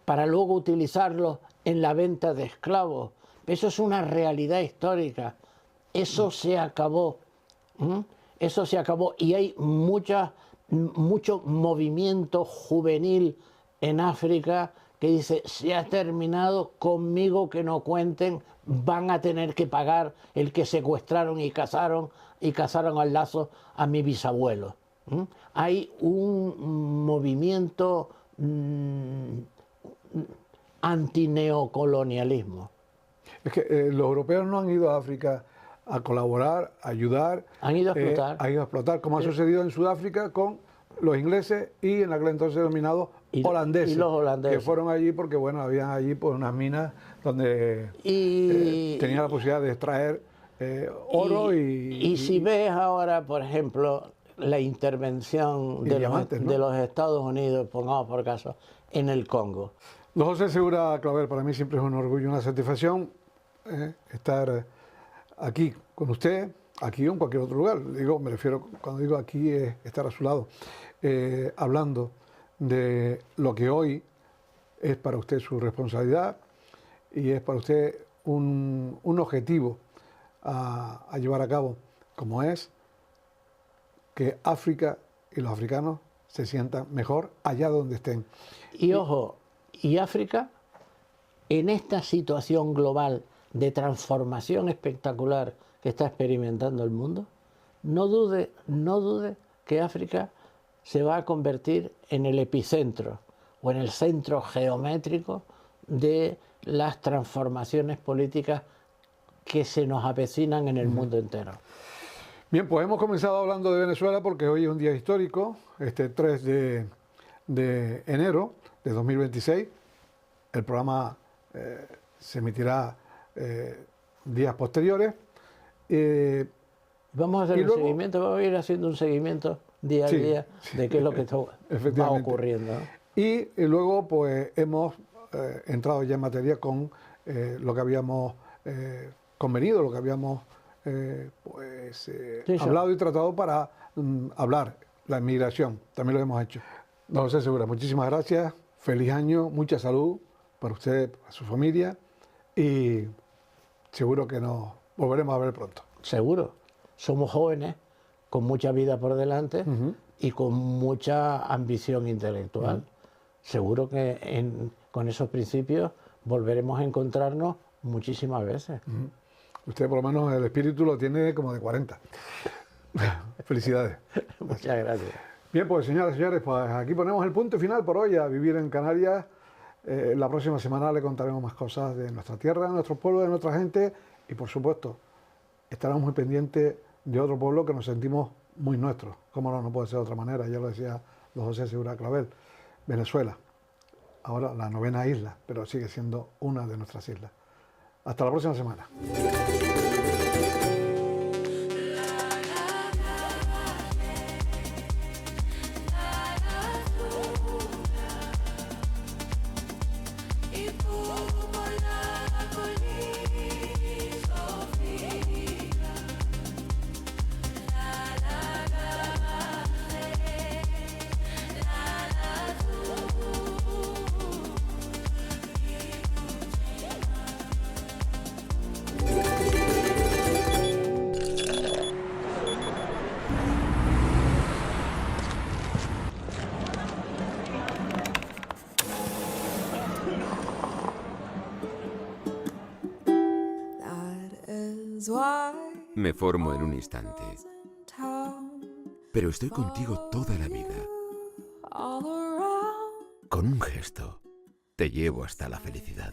para luego utilizarlos en la venta de esclavos. Eso es una realidad histórica. Eso se acabó. Eso se acabó y hay mucho movimiento juvenil en África que dice: se ha terminado, conmigo que no cuenten, van a tener que pagar el que secuestraron y cazaron al lazo a mi bisabuelo. Hay un movimiento antineocolonialismo. Es que los europeos no han ido a África a colaborar, a ayudar. Han ido a explotar. Han ido a explotar, como ha sucedido en Sudáfrica con los ingleses y en aquel entonces denominados holandeses. Y los holandeses. Que fueron allí porque, bueno, habían allí pues, unas minas donde tenían la posibilidad de extraer oro y si ves ahora, por ejemplo, la intervención de los Estados Unidos, pongamos por caso, en el Congo. Don José Segura Claver, para mí siempre es un orgullo y una satisfacción estar aquí con usted, aquí o en cualquier otro lugar. Me refiero, cuando digo aquí, es estar a su lado, hablando de lo que hoy es para usted su responsabilidad y es para usted un objetivo a llevar a cabo, como es que África y los africanos se sientan mejor allá donde estén. Y ojo, y África, en esta situación global de transformación espectacular que está experimentando el mundo, no dude que África se va a convertir en el epicentro o en el centro geométrico de las transformaciones políticas que se nos avecinan en el mundo entero. Bien, pues hemos comenzado hablando de Venezuela porque hoy es un día histórico, este 3 de enero de 2026. El programa se emitirá días posteriores. Vamos a hacer un seguimiento, vamos a ir haciendo un seguimiento día a día de qué es lo que va ocurriendo, ¿no? Y luego pues hemos entrado ya en materia con lo que habíamos convenido, lo que habíamos hablado y tratado para hablar, la inmigración, también lo hemos hecho. Don José Segura, muchísimas gracias, feliz año, mucha salud para usted, para su familia y seguro que nos volveremos a ver pronto. Seguro, somos jóvenes con mucha vida por delante y con mucha ambición intelectual. Seguro que con esos principios volveremos a encontrarnos muchísimas veces. Usted por lo menos el espíritu lo tiene como de 40. Felicidades. Muchas gracias. Bien, pues señoras y señores, pues aquí ponemos el punto final por hoy a Vivir en Canarias. La próxima semana le contaremos más cosas de nuestra tierra, de nuestro pueblo, de nuestra gente y por supuesto estaremos muy pendientes de otro pueblo que nos sentimos muy nuestros. Cómo no puede ser de otra manera, ya lo decía don José Segura Clavel, Venezuela. Ahora la 9ª isla, pero sigue siendo una de nuestras islas. Hasta la próxima semana. Me formo en un instante, pero estoy contigo toda la vida. Con un gesto, te llevo hasta la felicidad.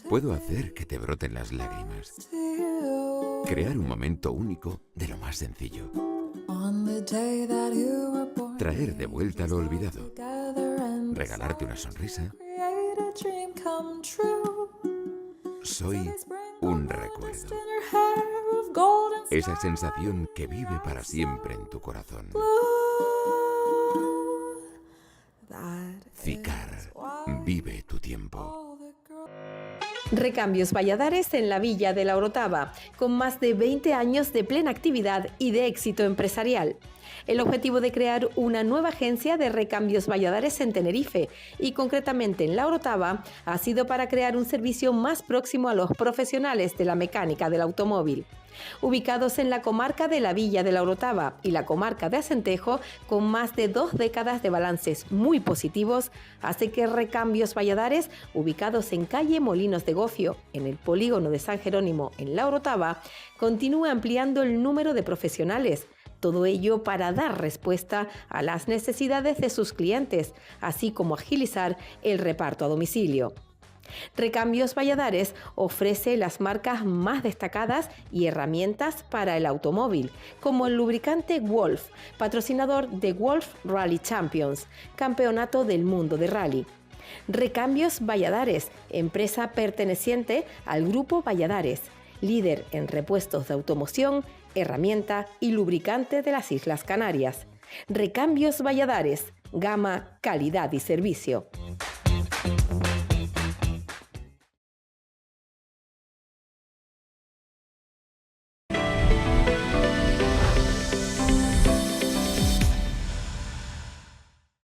Puedo hacer que te broten las lágrimas. Crear un momento único de lo más sencillo. Traer de vuelta lo olvidado. Regalarte una sonrisa. Soy un recuerdo. Esa sensación que vive para siempre en tu corazón. Cicar, vive tu tiempo. Recambios Valladares en la Villa de la Orotava, con más de 20 años de plena actividad y de éxito empresarial. El objetivo de crear una nueva agencia de recambios Valladares en Tenerife y concretamente en la Orotava ha sido para crear un servicio más próximo a los profesionales de la mecánica del automóvil. Ubicados en la comarca de la Villa de la Orotava y la comarca de Acentejo, con más de 2 décadas de balances muy positivos, hace que Recambios Valladares, ubicados en calle Molinos de Gofio, en el polígono de San Jerónimo, en la Orotava, continúe ampliando el número de profesionales. Todo ello para dar respuesta a las necesidades de sus clientes, así como agilizar el reparto a domicilio. Recambios Valladares ofrece las marcas más destacadas y herramientas para el automóvil, como el lubricante Wolf, patrocinador de Wolf Rally Champions, campeonato del mundo de rally. Recambios Valladares, empresa perteneciente al Grupo Valladares, líder en repuestos de automoción, herramienta y lubricante de las Islas Canarias. Recambios Valladares, gama, calidad y servicio.